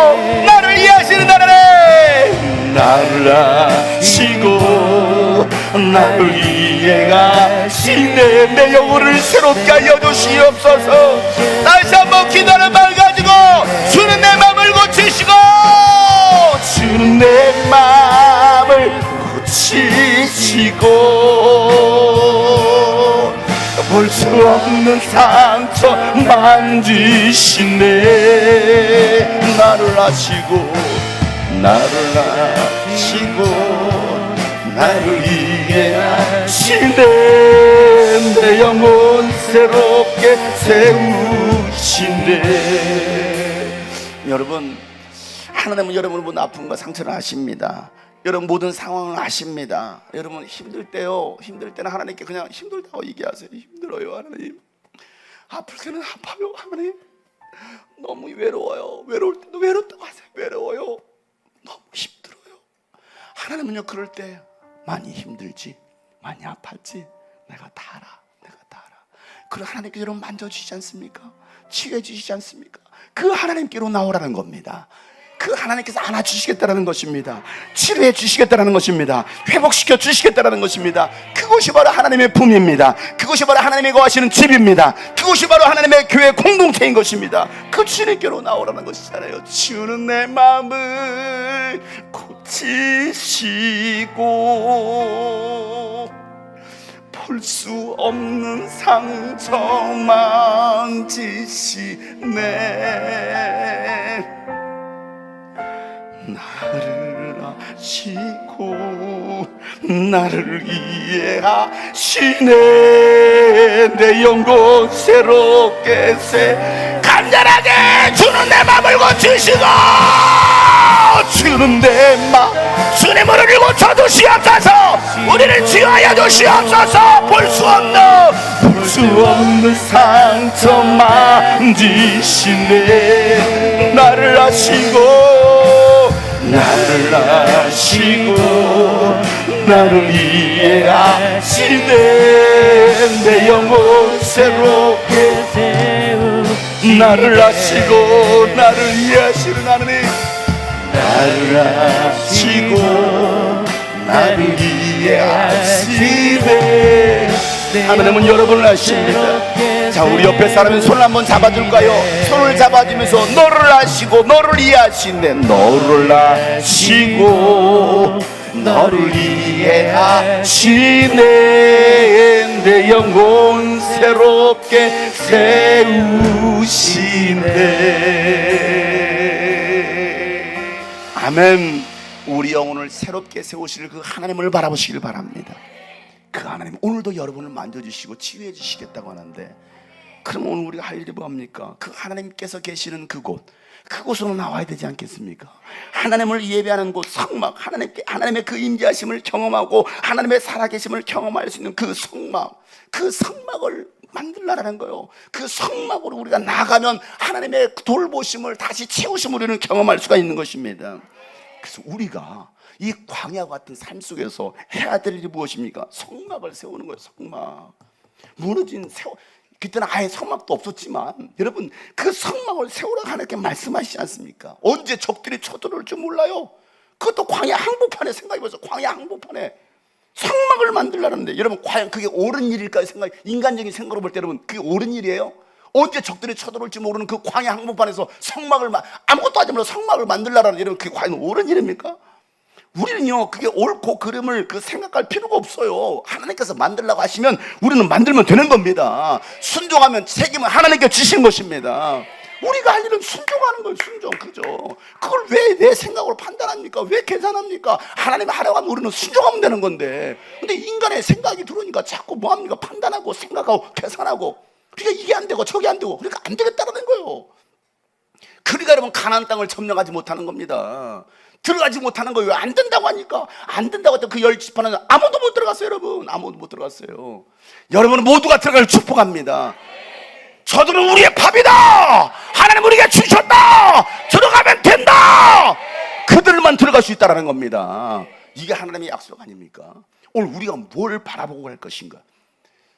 나를 이해하시는 하나님, 나를 아시고 나를 이해하시네. 내 영혼을 새롭게 하여 주시옵소서. 다시 한번 기도하는 마음 가지고 주는 내 마음을 고치시고 주는 내 마음을 고치시고 볼 수 없는 상처 만지시네. 나를 아시고 나를 아시고 나를 이해하시네. 내 영혼 새롭게 세우시네. 여러분, 하나님은 여러분의 모든 아픔과 상처를 아십니다. 여러분 모든 상황을 아십니다. 여러분 힘들 때요, 힘들 때는 하나님께 그냥 힘들다고 얘기하세요. 힘들어요 하나님, 아플 때는 아파요 하나님, 너무 외로워요. 외로울 때도 외롭다고 하세요. 외로워요, 너무 힘들어요. 하나님은요 그럴 때 많이 힘들지, 많이 아팠지, 내가 다 알아, 내가 다 알아. 그럼 하나님께 여러분 만져주시지 않습니까? 치유해 주시지 않습니까? 그 하나님께로 나오라는 겁니다. 그 하나님께서 안아주시겠다는 것입니다. 치료해 주시겠다는 것입니다. 회복시켜 주시겠다는 것입니다. 그것이 바로 하나님의 품입니다. 그것이 바로 하나님이 거하시는 집입니다. 그것이 바로 하나님의 교회 공동체인 것입니다. 그 주님께로 나오라는 것이잖아요. 주는 내 마음을 고치시고 볼 수 없는 상처 만지시네. 나를 아시고 나를 이해하시네. 내 영혼 새롭게 간절하게 주는 내 마음을 고치시고 주는 내 마음 주님 우리를 고쳐주시옵소서. 우리를 치유하여 주시옵소서. 볼 수 없는 상처 만지시네. 나를 아시고 나를 아시고 나를 이해하시네. 내 영혼 새롭게 나를 아시고 나를 이해하시는 하나님, 나를 아시고 나를 이해하시네. 하나님은 여러분을 아십니다. 자, 우리 옆에 사람은 손을 한번 잡아줄까요? 손을 잡아주면서 너를 아시고 너를 이해하시네. 너를 아시고 너를 이해하시네. 내 영혼 새롭게 세우시네. 아멘. 우리 영혼을 새롭게 세우실 그 하나님을 바라보시길 바랍니다. 그 하나님 오늘도 여러분을 만져주시고 치유해 주시겠다고 하는데, 그럼 오늘 우리가 할 일이 뭐합니까? 그 하나님께서 계시는 그곳으로 나와야 되지 않겠습니까? 하나님을 예배하는 곳, 성막, 하나님의 그 임재하심을 경험하고 하나님의 살아계심을 경험할 수 있는 그 성막을 만들라는 거예요. 그 성막으로 우리가 나가면 하나님의 돌보심을 다시 채우심을 우리는 경험할 수가 있는 것입니다. 그래서 우리가 이 광야 같은 삶 속에서 해야 될 일이 무엇입니까? 성막을 세우는 거예요. 성막. 무너진 그때는 아예 성막도 없었지만 여러분 그 성막을 세우라고 하나님께 말씀하시지 않습니까? 언제 적들이 쳐들어올 줄 몰라요. 그것도 광야 항복판에 생각해보세요. 광야 항복판에 성막을 만들라는데 여러분 과연 그게 옳은 일일까요? 인간적인 생각으로 볼 때 여러분 그게 옳은 일이에요? 언제 적들이 쳐들어올지 모르는 그 광야 항복판에서 아무것도 하지 말고 성막을 만들라는 여러분 그게 과연 옳은 일입니까? 우리는요 그게 옳고 그름을 생각할 필요가 없어요. 하나님께서 만들라고 하시면 우리는 만들면 되는 겁니다. 순종하면 책임은 하나님께 주신 것입니다. 우리가 할 일은 순종하는 거예요. 순종. 그죠? 그걸 왜 내 생각으로 판단합니까? 왜 계산합니까? 하나님 하라고 하면 우리는 순종하면 되는 건데, 근데 인간의 생각이 들어오니까 자꾸 뭐합니까? 판단하고 생각하고 계산하고, 그러니까 이게 안 되고 저게 안 되고, 그러니까 안 되겠다라는 거예요. 그러니까 여러분 가나안 땅을 점령하지 못하는 겁니다. 들어가지 못하는 거예요. 안 된다고 하니까. 안 된다고 했던 그 10지파는 아무도 못 들어갔어요. 여러분, 아무도 못 들어갔어요. 여러분 모두가 들어갈 축복합니다. 저들은 우리의 밥이다. 하나님 우리에게 주셨다. 들어가면 된다. 그들만 들어갈 수 있다는 겁니다. 이게 하나님의 약속 아닙니까? 오늘 우리가 뭘 바라보고 갈 것인가?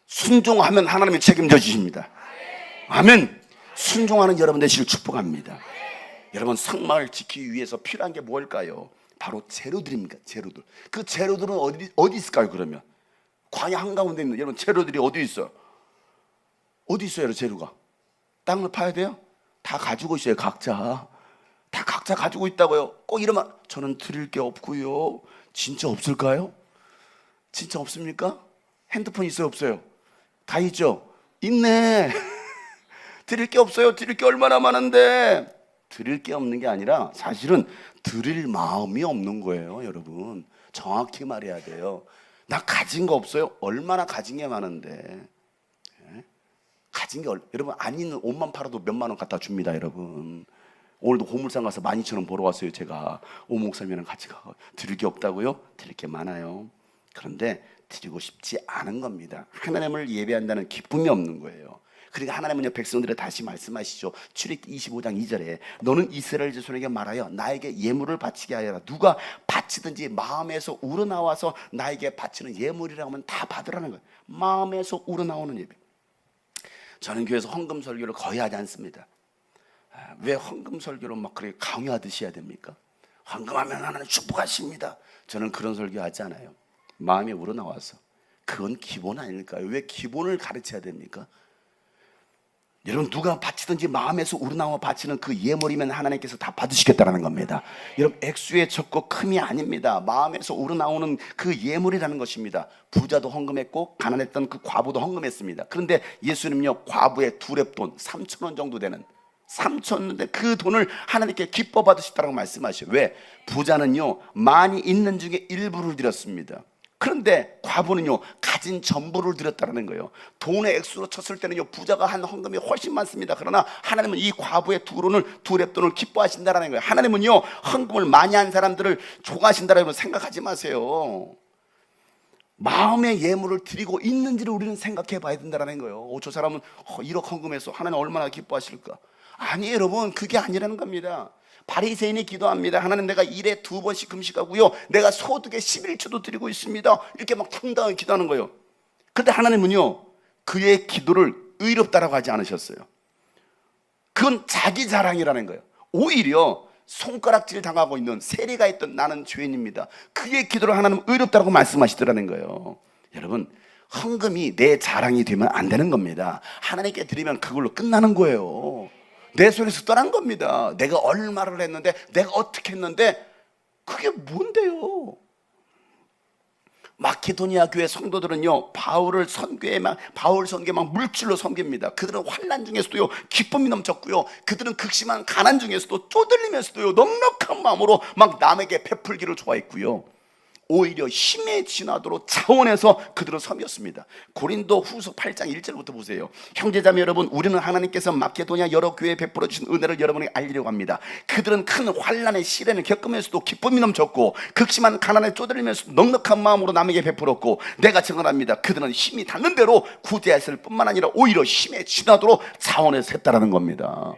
순종하면 하나님이 책임져 주십니다. 아멘. 순종하는 여러분 되시길 축복합니다. 여러분 성막을 지키기 위해서 필요한 게 뭘까요? 바로 재료들입니다. 재료들. 그 재료들은 어디 있을까요? 그러면 광야 한가운데 있는 여러분 재료들이 어디 있어요? 어디 있어요? 여러분 재료가? 땅을 파야 돼요? 다 가지고 있어요. 각자 다 각자 가지고 있다고요. 꼭 이러면 저는 드릴 게 없고요. 진짜 없을까요? 진짜 없습니까? 핸드폰 있어요? 없어요? 다 있죠? 있네. 드릴 게 없어요. 드릴 게 얼마나 많은데. 드릴 게 없는 게 아니라 사실은 드릴 마음이 없는 거예요. 여러분 정확히 말해야 돼요. 나 가진 거 없어요? 얼마나 가진 게 많은데. 가진 게 여러분 안 있는 옷만 팔아도 몇만 원 갖다 줍니다. 여러분 오늘도 고물상 가서 12,000원 보러 왔어요. 제가 오 목사님이랑 같이 가고. 드릴 게 없다고요? 드릴 게 많아요. 그런데 드리고 싶지 않은 겁니다. 하나님을 예배한다는 기쁨이 없는 거예요. 그러니까 하나님은 백성들에 다시 말씀하시죠. 출애굽기 25장 2절에 너는 이스라엘 자손에게 말하여 나에게 예물을 바치게 하여라. 누가 바치든지 마음에서 우러나와서 나에게 바치는 예물이라고 하면 다 받으라는 거예요. 마음에서 우러나오는 예배. 저는 교회에서 헌금 설교를 거의 하지 않습니다. 왜 헌금 설교를 막 그렇게 강요하듯이 해야 됩니까? 헌금하면 하나님 축복하십니다. 저는 그런 설교하지 않아요. 마음이 우러나와서. 그건 기본 아닐까요? 왜 기본을 가르쳐야 됩니까? 여러분 누가 바치든지 마음에서 우러나와 바치는 그 예물이면 하나님께서 다 받으시겠다라는 겁니다. 여러분 액수의 적고 큼이 아닙니다. 마음에서 우러나오는 그 예물이라는 것입니다. 부자도 헌금했고 가난했던 그 과부도 헌금했습니다. 그런데 예수님은요 과부의 두렙돈 3,000원 정도 되는 3,000원인데 그 돈을 하나님께 기뻐 받으시다라고 말씀하셔요. 왜? 부자는요 많이 있는 중에 일부를 드렸습니다. 그런데 과부는요 가진 전부를 드렸다는 거예요. 돈의 액수로 쳤을 때는요 부자가 한 헌금이 훨씬 많습니다. 그러나 하나님은 이 과부의 두렙돈을 기뻐하신다는 거예요. 하나님은요 헌금을 많이 한 사람들을 좋아하신다라고 생각하지 마세요. 마음의 예물을 드리고 있는지를 우리는 생각해 봐야 된다는 거예요. 저 사람은 1억 헌금해서 하나님 얼마나 기뻐하실까? 아니에요 여러분, 그게 아니라는 겁니다. 바리새인이 기도합니다. 하나님 내가 일에 2번씩 금식하고요 내가 소득의 11조도 드리고 있습니다. 이렇게 막 당당하게 기도하는 거예요. 그런데 하나님은요 그의 기도를 의롭다라고 하지 않으셨어요. 그건 자기 자랑이라는 거예요. 오히려 손가락질 당하고 있는 세리가 있던 나는 죄인입니다. 그의 기도를 하나님 의롭다라고 말씀하시더라는 거예요. 여러분 헌금이 내 자랑이 되면 안 되는 겁니다. 하나님께 드리면 그걸로 끝나는 거예요. 내 손에서 떠난 겁니다. 내가 얼마를 했는데 내가 어떻게 했는데 그게 뭔데요? 마케도니아 교회 성도들은요 바울 선교에 막 물질로 섬깁니다. 그들은 환난 중에서도요 기쁨이 넘쳤고요 그들은 극심한 가난 중에서도 쪼들리면서도요 넉넉한 마음으로 막 남에게 베풀기를 좋아했고요 오히려 힘에 지나도록 차원에서 그들은 섬겼습니다. 고린도 후서 8장 1절부터 보세요. 형제자매 여러분, 우리는 하나님께서 마케도니아 여러 교회에 베풀어 주신 은혜를 여러분에게 알리려고 합니다. 그들은 큰 환난의 시련을 겪으면서도 기쁨이 넘쳤고 극심한 가난에 쪼들리면서도 넉넉한 마음으로 남에게 베풀었고 내가 증언합니다. 그들은 힘이 닿는 대로 구제했을 뿐만 아니라 오히려 힘에 지나도록 차원에서 했다라는 겁니다.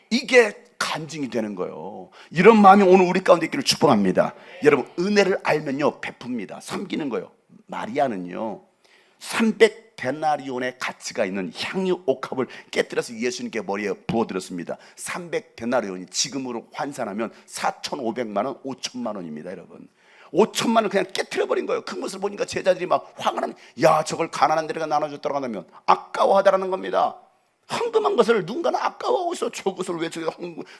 이게 간증이 되는 거예요. 이런 마음이 오늘 우리 가운데 있기를 축복합니다. 여러분 은혜를 알면요 베풉니다. 섬기는 거예요. 마리아는요 300데나리온의 가치가 있는 향유 옥합을 깨뜨려서 예수님께 머리에 부어드렸습니다. 300데나리온이 지금으로 환산하면 4,500만 원, 5천만 원입니다. 여러분 5천만 원 그냥 깨트려버린 거예요. 그 모습을 보니까 제자들이 막 화가 나면 야 저걸 가난한 데가 나눠줬다고 하면 아까워하다라는 겁니다. 헌금한 것을 누군가는 아까워하고 있어. 저것을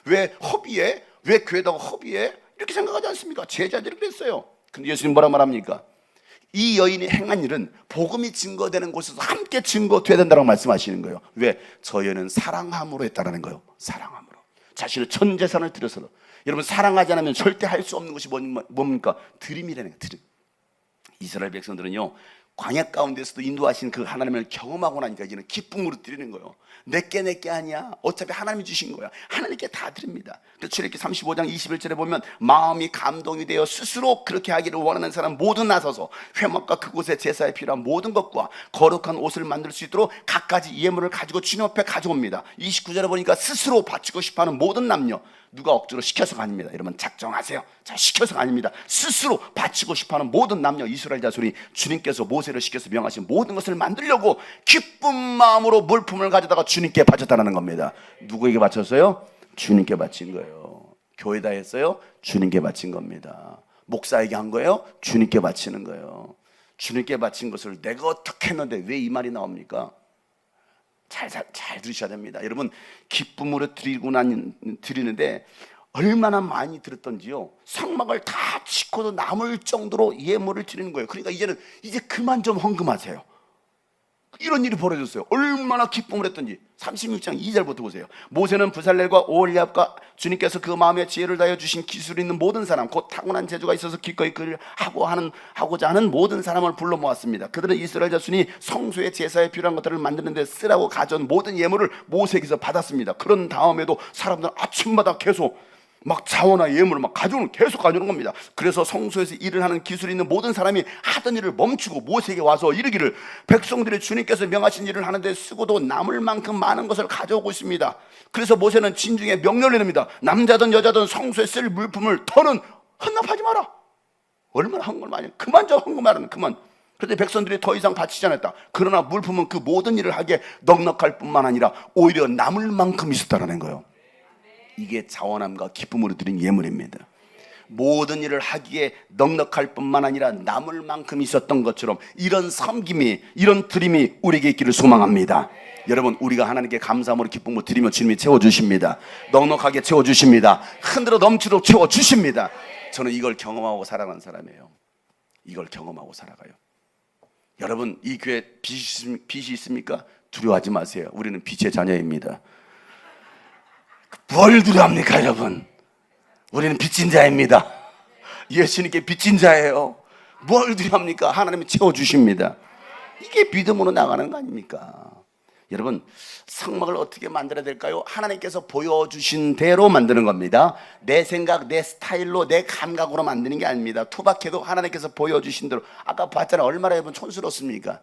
왜 허비해? 왜 교회다가 허비해? 이렇게 생각하지 않습니까? 제자들이 그랬어요. 근데 예수님 뭐라 말합니까? 이 여인이 행한 일은 복음이 증거되는 곳에서 함께 증거돼야 된다고 말씀하시는 거예요. 왜? 저 여인은 사랑함으로 했다는 거예요. 사랑함으로 자신의 전 재산을 드려서. 여러분 사랑하지 않으면 절대 할 수 없는 것이 뭡니까? 드림이라는 거예요. 드림. 이스라엘 백성들은요 광야 가운데서도 인도하신 그 하나님을 경험하고 나니까 이제는 기쁨으로 드리는 거예요. 내게 아니야. 어차피 하나님이 주신 거야. 하나님께 다 드립니다. 그래서 출애굽기 35장 21절에 보면 마음이 감동이 되어 스스로 그렇게 하기를 원하는 사람 모두 나서서 회막과 그곳에 제사에 필요한 모든 것과 거룩한 옷을 만들 수 있도록 갖가지 예물을 가지고 주님 앞에 가져옵니다. 29절에 보니까 스스로 바치고 싶어하는 모든 남녀, 누가 억지로 시켜서가 아닙니다. 여러분 작정하세요. 자, 시켜서가 아닙니다. 스스로 바치고 싶어하는 모든 남녀 이스라엘 자손이 주님께서 모세를 시켜서 명하신 모든 것을 만들려고 기쁜 마음으로 물품을 가져다가 주님께 바쳤다는 겁니다. 누구에게 바쳤어요? 주님께 바친 거예요. 교회다 했어요? 주님께 바친 겁니다. 목사에게 한 거예요? 주님께 바치는 거예요. 주님께 바친 것을 내가 어떻게 했는데 왜 이 말이 나옵니까? 잘 들으셔야 됩니다. 여러분 기쁨으로 드리는데 얼마나 많이 들었던지요. 성막을 다 짓고도 남을 정도로 예물을 드리는 거예요. 그러니까 이제 그만 좀 헌금하세요. 이런 일이 벌어졌어요. 얼마나 기쁨을 했던지. 36장 2절부터 보세요. 모세는 부살렐과 오홀리압과 주님께서 그 마음에 지혜를 다하여 주신 기술 있는 모든 사람, 곧 타고난 재주가 있어서 기꺼이 그를 하고자 하는 모든 사람을 불러 모았습니다. 그들은 이스라엘 자손이 성소의 제사에 필요한 것들을 만드는 데 쓰라고 가져온 모든 예물을 모세에게서 받았습니다. 그런 다음에도 사람들은 아침마다 계속 막 자원과 예물을 계속 가져오는 겁니다. 그래서 성소에서 일을 하는 기술 있는 모든 사람이 하던 일을 멈추고 모세에게 와서 이르기를 백성들이 주님께서 명하신 일을 하는데 쓰고도 남을 만큼 많은 것을 가져오고 있습니다. 그래서 모세는 진중에 명령을 내립니다. 남자든 여자든 성소에 쓸 물품을 더는 헌납하지 마라. 얼마나 헌금을 많이 해. 그만 좀 헌금하라는 그만. 그런데 백성들이 더 이상 바치지 않았다. 그러나 물품은 그 모든 일을 하기에 넉넉할 뿐만 아니라 오히려 남을 만큼 있었다는 거예요. 이게 자원함과 기쁨으로 드린 예물입니다. 모든 일을 하기에 넉넉할 뿐만 아니라 남을 만큼 있었던 것처럼 이런 섬김이, 이런 드림이 우리에게 있기를 소망합니다. 여러분 우리가 하나님께 감사함으로 기쁨으로 드리면 주님이 채워주십니다. 넉넉하게 채워주십니다. 흔들어 넘치도록 채워주십니다. 저는 이걸 경험하고 살아가는 사람이에요. 이걸 경험하고 살아가요. 여러분 이 교회 빚이 있습니까? 두려워하지 마세요. 우리는 빛의 자녀입니다. 뭘 두려워합니까 여러분? 우리는 빚진 자입니다. 예수님께 빚진 자예요. 뭘 두려워합니까? 하나님이 채워주십니다. 이게 믿음으로 나가는 거 아닙니까? 여러분 성막을 어떻게 만들어야 될까요? 하나님께서 보여주신 대로 만드는 겁니다. 내 생각, 내 스타일로, 내 감각으로 만드는 게 아닙니다. 투박해도 하나님께서 보여주신 대로. 아까 봤잖아요. 얼마나 여러분 촌스럽습니까?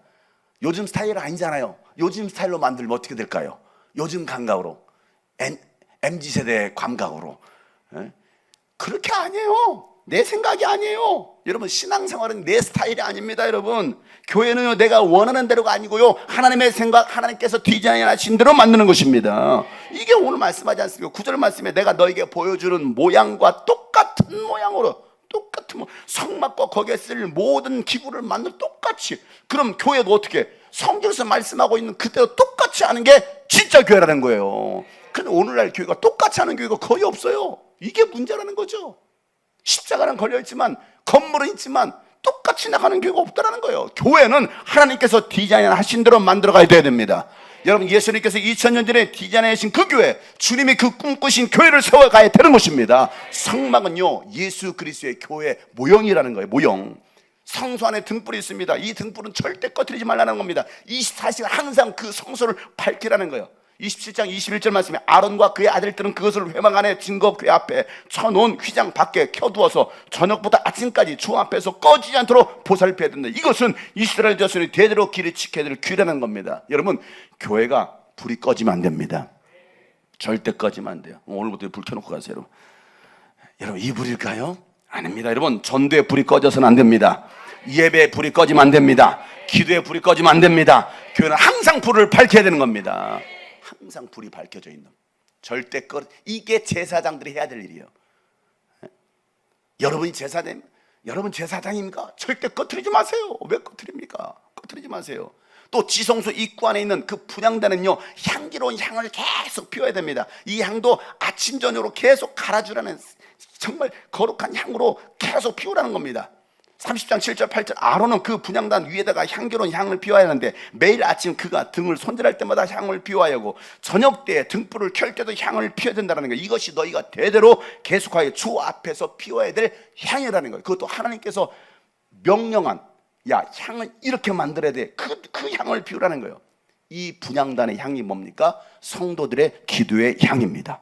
요즘 스타일 아니잖아요. 요즘 스타일로 만들면 어떻게 될까요? 요즘 감각으로, MZ세대의 감각으로. 그렇게 아니에요. 내 생각이 아니에요. 여러분 신앙생활은 내 스타일이 아닙니다. 여러분 교회는요 내가 원하는 대로가 아니고요 하나님의 생각, 하나님께서 디자인하신 대로 만드는 것입니다. 이게 오늘 말씀하지 않습니까? 9절 말씀에 내가 너에게 보여주는 모양과 똑같은 모양으로, 똑같은 성막과 거기에 쓸 모든 기구를 만들 똑같이. 그럼 교회도 어떻게 성경에서 말씀하고 있는 그대로 똑같이 하는 게 진짜 교회라는 거예요. 근데 오늘날 교회가 똑같이 하는 교회가 거의 없어요. 이게 문제라는 거죠. 십자가는 걸려있지만, 건물은 있지만 똑같이 나가는 교회가 없다는 거예요. 교회는 하나님께서 디자인하신 대로 만들어가야 돼야 됩니다. 여러분 예수님께서 2000년 전에 디자인하신 그 교회, 주님이 그 꿈꾸신 교회를 세워가야 되는 것입니다. 성막은요 예수 그리스도의 교회 모형이라는 거예요. 모형. 성소 안에 등불이 있습니다. 이 등불은 절대 꺼뜨리지 말라는 겁니다. 24시간 항상 그 성소를 밝히라는 거예요. 27장 21절 말씀에 아론과 그의 아들들은 그것을 회막 안에 증거궤 앞에 쳐놓은 휘장 밖에 켜두어서 저녁부터 아침까지 주 앞에서 꺼지지 않도록 보살펴야 된다. 이것은 이스라엘 자손이 대대로 길을 지켜야 될 규례라는 겁니다. 여러분 교회가 불이 꺼지면 안 됩니다. 절대 꺼지면 안 돼요. 오늘부터 불 켜놓고 가세요. 여러분 이 불일까요? 아닙니다. 여러분 전도에 불이 꺼져서는 안 됩니다. 예배에 불이 꺼지면 안 됩니다. 기도에 불이 꺼지면 안 됩니다. 교회는 항상 불을 밝혀야 되는 겁니다. 항상 불이 밝혀져 있는, 절대 이게 제사장들이 해야 될 일이에요. 여러분 제사장입니까? 절대 꺼트리지 마세요. 왜 꺼트립니까? 꺼트리지 마세요. 또 지성소 입구 안에 있는 그 분향단은요 향기로운 향을 계속 피워야 됩니다. 이 향도 아침 저녁으로 계속 갈아주라는, 정말 거룩한 향으로 계속 피우라는 겁니다. 30장 7절 8절 아론은 그 분향단 위에다가 향기로운 향을 피워야 하는데 매일 아침 그가 등을 손질할 때마다 향을 피워야 하고 저녁 때 등불을 켤 때도 향을 피워야 된다는 거예요. 이것이 너희가 대대로 계속하여 주 앞에서 피워야 될 향이라는 거예요. 그것도 하나님께서 명령한, 야, 향은 이렇게 만들어야 돼. 그 향을 피우라는 거예요. 이 분향단의 향이 뭡니까? 성도들의 기도의 향입니다.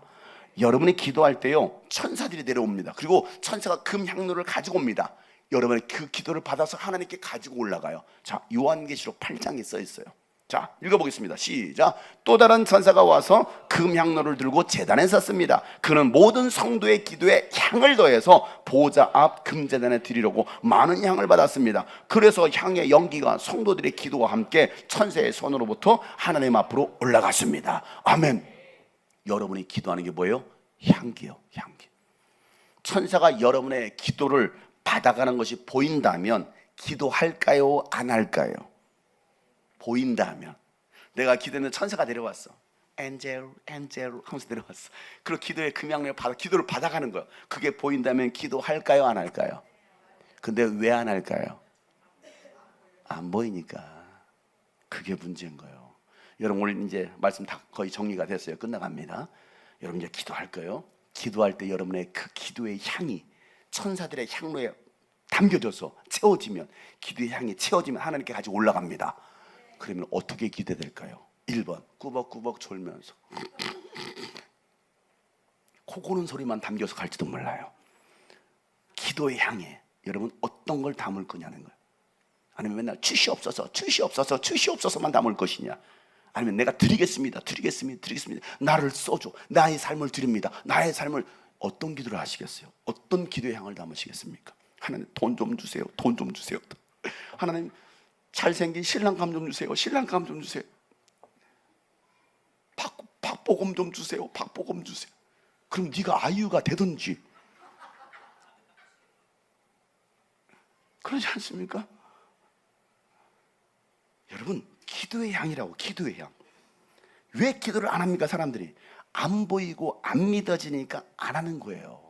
여러분이 기도할 때요, 천사들이 내려옵니다. 그리고 천사가 금향로를 가지고 옵니다. 여러분의 그 기도를 받아서 하나님께 가지고 올라가요. 자, 요한계시록 8장에 써 있어요. 자, 읽어보겠습니다. 시작. 또 다른 천사가 와서 금향로를 들고 제단에 섰습니다. 그는 모든 성도의 기도에 향을 더해서 보좌 앞 금제단에 드리려고 많은 향을 받았습니다. 그래서 향의 연기가 성도들의 기도와 함께 천사의 손으로부터 하나님 앞으로 올라갔습니다. 아멘. 여러분이 기도하는 게 뭐예요? 향기요, 향기. 천사가 여러분의 기도를 받아가는 것이 보인다면 기도할까요? 안 할까요? 보인다면. 내가 기도했는데 천사가 내려왔어. 엔젤 하면서 내려왔어. 그리고 기도의 금양을 받아, 기도를 받아가는 거예요. 그게 보인다면 기도할까요? 안 할까요? 근데 왜 안 할까요? 안 보이니까. 그게 문제인 거예요. 여러분, 오늘 이제 말씀 다 거의 정리가 됐어요. 끝나갑니다. 여러분 이제 기도할 거예요. 기도할 때 여러분의 그 기도의 향이 천사들의 향로에 담겨져서 채워지면, 기도의 향이 채워지면 하나님께 같이 올라갑니다. 그러면 어떻게 기대될까요? 1번, 꾸벅꾸벅 졸면서 코 고는 소리만 담겨서 갈지도 몰라요. 기도의 향에 여러분 어떤 걸 담을 거냐는 거예요. 아니면 맨날 주시옵소서만 담을 것이냐, 아니면 내가 드리겠습니다. 나를 써줘. 나의 삶을 드립니다. 나의 삶을. 어떤 기도를 하시겠어요? 어떤 기도의 향을 담으시겠습니까? 하나님, 돈 좀 주세요. 하나님, 잘생긴 신랑감 좀 주세요. 박보검 좀 주세요. 그럼 네가 아이유가 되든지. 그러지 않습니까? 여러분, 기도의 향이라고. 기도의 향. 왜 기도를 안 합니까? 사람들이 안 보이고 안 믿어지니까 안 하는 거예요.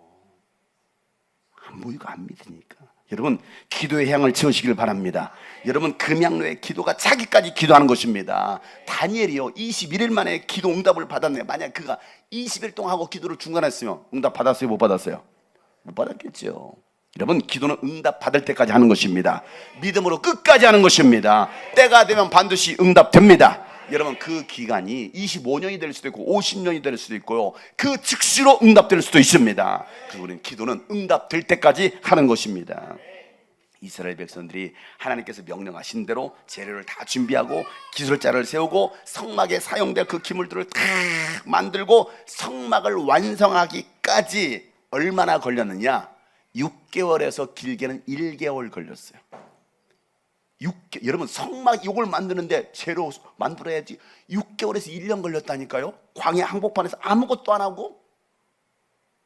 안 보이고 안 믿으니까. 여러분, 기도의 향을 채우시길 바랍니다. 여러분, 금향로의 기도가 자기까지 기도하는 것입니다. 다니엘이요, 21일 만에 기도 응답을 받았네요. 만약 그가 20일 동안 하고 기도를 중단했으면 응답 받았어요? 못 받았어요? 못 받았겠죠. 여러분, 기도는 응답 받을 때까지 하는 것입니다. 믿음으로 끝까지 하는 것입니다. 때가 되면 반드시 응답됩니다. 여러분, 그 기간이 25년이 될 수도 있고 50년이 될 수도 있고요, 그 즉시로 응답될 수도 있습니다. 그리고 우리는 기도는 응답될 때까지 하는 것입니다. 이스라엘 백성들이 하나님께서 명령하신 대로 재료를 다 준비하고 기술자를 세우고 성막에 사용될 그 기물들을 다 만들고 성막을 완성하기까지 얼마나 걸렸느냐? 6개월에서 길게는 1개월 걸렸어요. 여러분, 성막 이걸 만드는데 재료 만들어야지 6개월에서 1년 걸렸다니까요. 광야 한복판에서 아무것도 안 하고.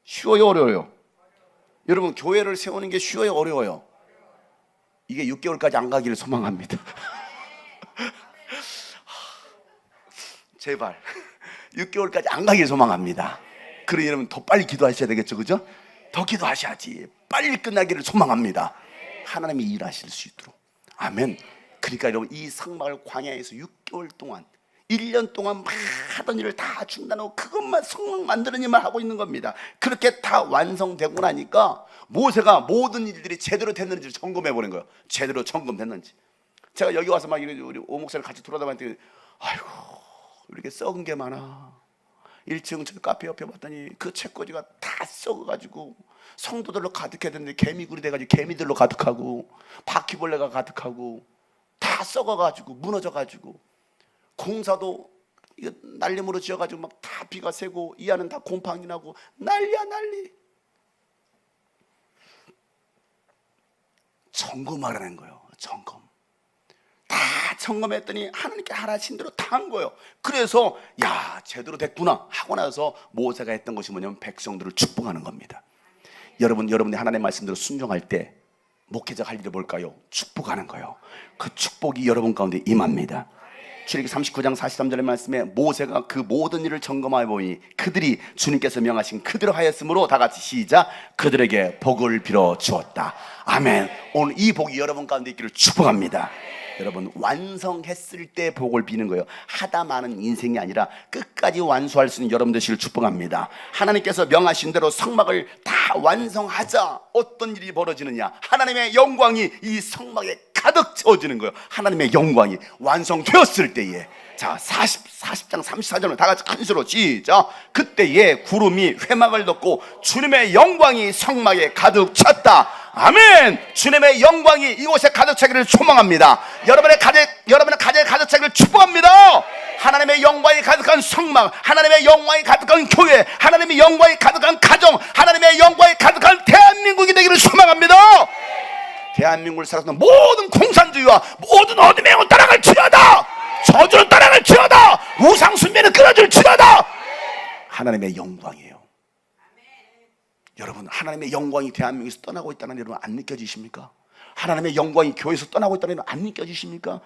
쉬워요, 어려워요? 여러분, 교회를 세우는 게 쉬워요, 어려워요? 이게 6개월까지 안 가기를 소망합니다. 제발 6개월까지 안 가기를 소망합니다. 그러니 여러분 더 빨리 기도하셔야 되겠죠, 그죠? 더 기도하셔야지. 빨리 끝나기를 소망합니다. 하나님이 일하실 수 있도록. 아멘. 그러니까 여러분, 이 성막을 광야에서 6개월 동안, 1년 동안 막 하던 일을 다 중단하고 그것만, 성막 만드는 일만 하고 있는 겁니다. 그렇게 다 완성되고 나니까 모세가 모든 일들이 제대로 됐는지 점검해 보는 거예요. 제대로 점검됐는지. 제가 여기 와서 막 우리 오 목사를 같이 돌아다녔더니, 아이고, 이렇게 썩은 게 많아. 1층 저 카페 옆에 봤더니 그 책꽂이가 다 썩어가지고 성도들로 가득했는데 개미굴이 돼가지고 개미들로 가득하고 바퀴벌레가 가득하고 다 썩어가지고 무너져가지고, 공사도 이거 날림으로 지어가지고 막 다 비가 새고 이 안은 다 곰팡이 나고 난리야, 난리. 점검하라는 거예요. 점검. 다 점검했더니 하나님께 하라신 대로 다 한 거예요. 그래서 야, 제대로 됐구나 하고 나서 모세가 했던 것이 뭐냐면 백성들을 축복하는 겁니다. 여러분이 하나님의 말씀대로 순종할 때 목회자가 할 일이 뭘까요? 축복하는 거예요. 그 축복이 여러분 가운데 임합니다. 출애굽기 39장 43절의 말씀에 모세가 그 모든 일을 점검하여 보니 그들이 주님께서 명하신 그대로 하였으므로, 다 같이 시작, 그들에게 복을 빌어 주었다. 아멘. 오늘 이 복이 여러분 가운데 있기를 축복합니다. 여러분, 완성했을 때 복을 비는 거예요. 하다 마는 인생이 아니라 끝까지 완수할 수 있는 여러분 되시길 축복합니다. 하나님께서 명하신 대로 성막을 다 완성하자 어떤 일이 벌어지느냐? 하나님의 영광이 이 성막에 가득 채워지는 거예요. 하나님의 영광이 완성되었을 때에. 자, 40장 34절을 다 같이 큰 소리로 시작. 그때에 구름이 회막을 덮고 주님의 영광이 성막에 가득 찼다. 아멘. 주님의 영광이 이곳에 가득 차기를 소망합니다. 여러분의 가정에 가득 차기를 축복합니다. 하나님의 영광이 가득한 성막, 하나님의 영광이 가득한 교회, 하나님의 영광이 가득한 가정, 하나님의 영광이 가득한 대한민국이 되기를 소망합니다. 대한민국을 살아가는 모든 공산주의와 모든 어둠의 영은 따라갈지어다. 저주는 따라갈지어다. 우상 숭배는 끊어질지어다. 하나님의 영광이에요. 여러분, 하나님의 영광이 대한민국에서 떠나고 있다는 여러분 안 느껴지십니까? 하나님의 영광이 교회에서 떠나고 있다는 여러분 안 느껴지십니까?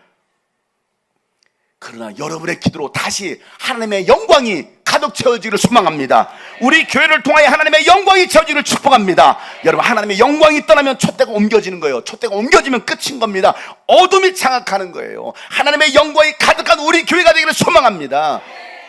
그러나 여러분의 기도로 다시 하나님의 영광이 가득 채워지기를 소망합니다. 우리 교회를 통하여 하나님의 영광이 채워지기를 축복합니다. 여러분, 하나님의 영광이 떠나면 촛대가 옮겨지는 거예요. 촛대가 옮겨지면 끝인 겁니다. 어둠이 장악하는 거예요. 하나님의 영광이 가득한 우리 교회가 되기를 소망합니다.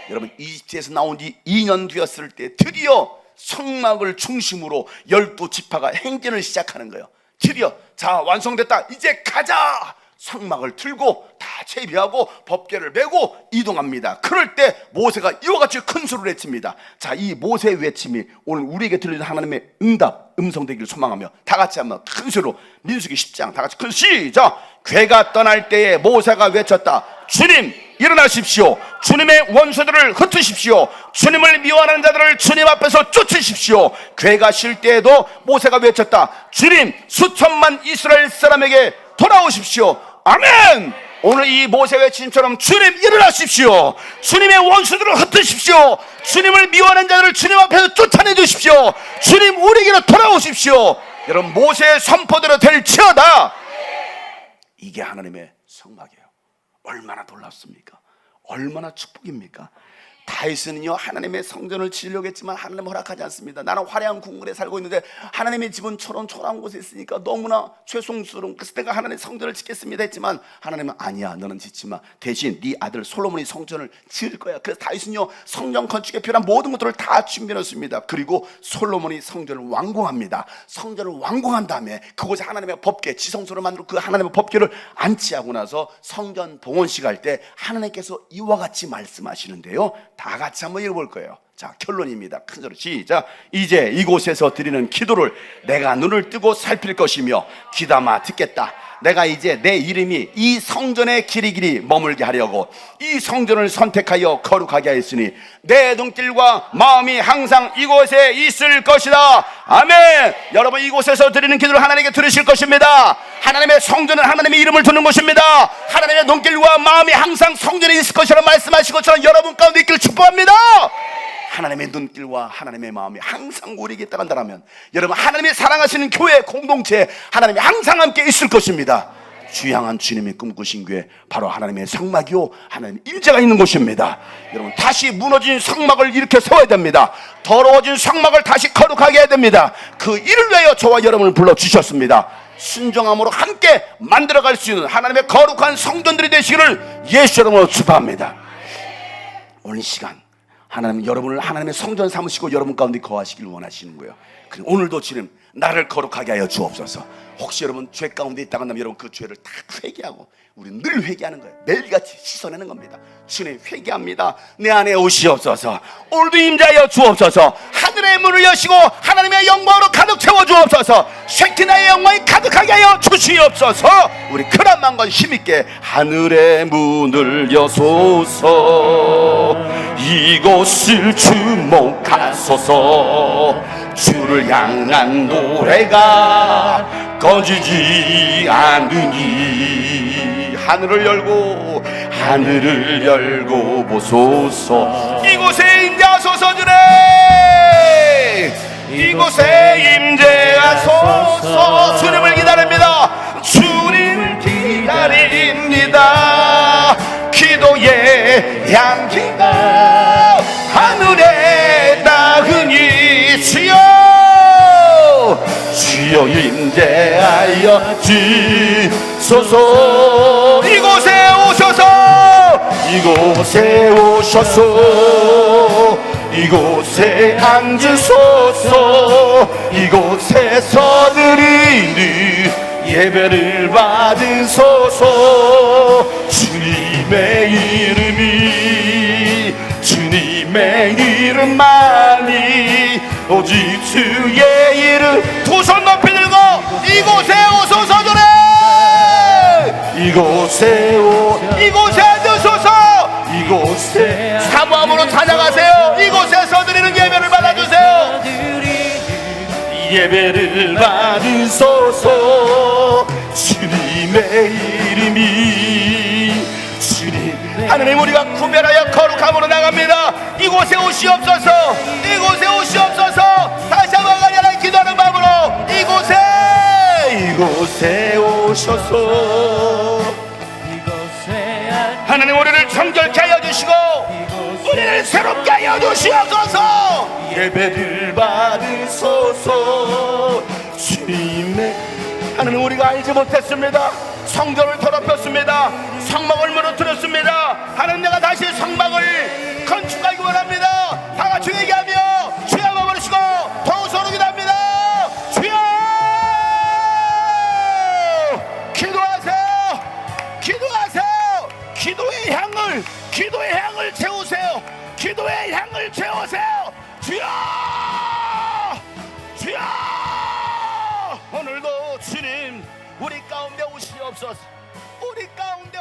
여러분, 이집트에서 나온 지 2년 되었을 때 드디어 성막을 중심으로 12지파가 행진을 시작하는 거예요. 드디어 자, 완성됐다. 이제 가자. 성막을 들고 다 채비하고 법궤를 메고 이동합니다. 그럴 때 모세가 이와 같이 큰 소리를 외칩니다. 자, 이 모세의 외침이 오늘 우리에게 들리는 하나님의 응답, 음성되기를 소망하며 다 같이 한번 큰 소리로 민수기 10장 다 같이 큰 시작. 괴가 떠날 때에 모세가 외쳤다. 주님 일어나십시오. 주님의 원수들을 흩으십시오. 주님을 미워하는 자들을 주님 앞에서 쫓으십시오. 괴가 쉴 때에도 모세가 외쳤다. 주님 수천만 이스라엘 사람에게 돌아오십시오. 아멘. 오늘 이 모세 외침처럼 주님 일어나십시오. 주님의 원수들을 흩으십시오. 주님을 미워하는 자들을 주님 앞에서 쫓아내 주십시오. 주님 우리에게로 돌아오십시오. 여러분, 모세의 선포대로 될지어다. 이게 하나님의 성막이에요. 얼마나 놀랍습니까? 얼마나 축복입니까? 다윗은요, 하나님의 성전을 지으려고 했지만 하나님은 허락하지 않습니다. 나는 화려한 궁궐에 살고 있는데 하나님의 집은 저런 초라한 곳에 있으니까 너무나 죄송스러운, 그래서 내가 하나님의 성전을 짓겠습니다 했지만 하나님은 아니야, 너는 짓지 마. 대신 네 아들 솔로몬이 성전을 지을 거야. 그래서 다윗은요, 성전 건축에 필요한 모든 것들을 다 준비해놓습니다. 그리고 솔로몬이 성전을 완공합니다. 성전을 완공한 다음에 그곳에 하나님의 법궤, 지성소를 만들고 그 하나님의 법궤를 안치하고 나서 성전 봉헌식 할 때 하나님께서 이와 같이 말씀하시는데요, 다 같이 한번 읽어볼 거예요. 자, 결론입니다. 큰 소리 시작. 이제 이곳에서 드리는 기도를 내가 눈을 뜨고 살필 것이며 귀담아 듣겠다. 내가 이제 내 이름이 이 성전의 길이길이 머물게 하려고 이 성전을 선택하여 거룩하게 하였으니 내 눈길과 마음이 항상 이곳에 있을 것이다. 아멘. 여러분, 이곳에서 드리는 기도를 하나님께 들으실 것입니다. 하나님의 성전은 하나님의 이름을 두는 곳입니다. 하나님의 눈길과 마음이 항상 성전에 있을 것이라고 말씀하신 것처럼 여러분 가운데 있기를 축복합니다. 하나님의 눈길과 하나님의 마음이 항상 우리에게 있다간다면 여러분, 하나님이 사랑하시는 교회 공동체 하나님이 항상 함께 있을 것입니다. 주 향한 주님이 꿈꾸신 교회, 바로 하나님의 성막이요 하나님의 임재가 있는 곳입니다. 여러분, 다시 무너진 성막을 이렇게 세워야 됩니다. 더러워진 성막을 다시 거룩하게 해야 됩니다. 그 일을 위하여 저와 여러분을 불러주셨습니다. 순종함으로 함께 만들어갈 수 있는 하나님의 거룩한 성전들이 되시기를 예수 이름으로 축복합니다. 오늘 시간 하나님은 여러분을 하나님의 성전 삼으시고 여러분 가운데 거하시길 원하시는 거예요. 그리고 오늘도 주님 나를 거룩하게 하여 주옵소서. 혹시 여러분 죄 가운데 있다가 나면 여러분 그 죄를 다 회개하고, 우리는 늘 회개하는 거예요. 매일같이 씻어내는 겁니다. 주님 회개합니다. 내 안에 오시옵소서. 오늘도 임자하여 주옵소서. 하늘의 문을 여시고 하나님의 영광으로 가득 채워 주옵소서. 쉐키나의 영광이 가득하게 하여 주시옵소서. 우리 그런 마음과 힘있게 하늘의 문을 여소서. 이곳을 주목하소서. 주를 향한 노래가 꺼지지 않으니 하늘을 열고 보소서. 이곳에 임재하소서. 주님 이곳에 임재하소서. 주님을 기다립니다. 주님을 기다립니다. 기도의 향기가 하늘에 닿으니 주여 임재하여 주소서. 이곳에 오셔서 이곳에 앉으소서. 이곳에서 드리는 예배를 받으소서. 주님의 이름이 주님의 이름만이 오직 주의 이름. 두 손 높이 들고 이곳에 오소서 주래. 이곳에 드소서. 이곳에 사모함으로 찬양하세요. 이곳에서 드리는 예배를 받아주세요. 예배를 받으소서. 주님의 이름이 주님. 하나님, 우리가 구별하여 거룩함으로 나갑니다. 이곳에 오시옵소서. 이곳에 오시옵소서. 다시 한번 간절하게 기도하는 마음으로 이곳에 오셔서 하나님, 우리를 정결케 하여 주시고 우리를 새롭게 하여 주시옵소서. 예배를 받으소서. 주님의 하나님, 우리가 알지 못했습니다. 성전을 더럽혔습니다. 성막을 무너뜨렸습니다. 하나님, 내가 다시 성막을 건축하기 원합니다. 다 같이 얘기하며 주여 한번 부르시고 더욱 소리 기도합니다. 주여! 기도하세요. 기도하세요. 기도의 향을 채우세요. 기도의 향을 채우세요. 주여! 주여! 오늘도 주님 우리 가운데 오시옵소서. 우리 가운데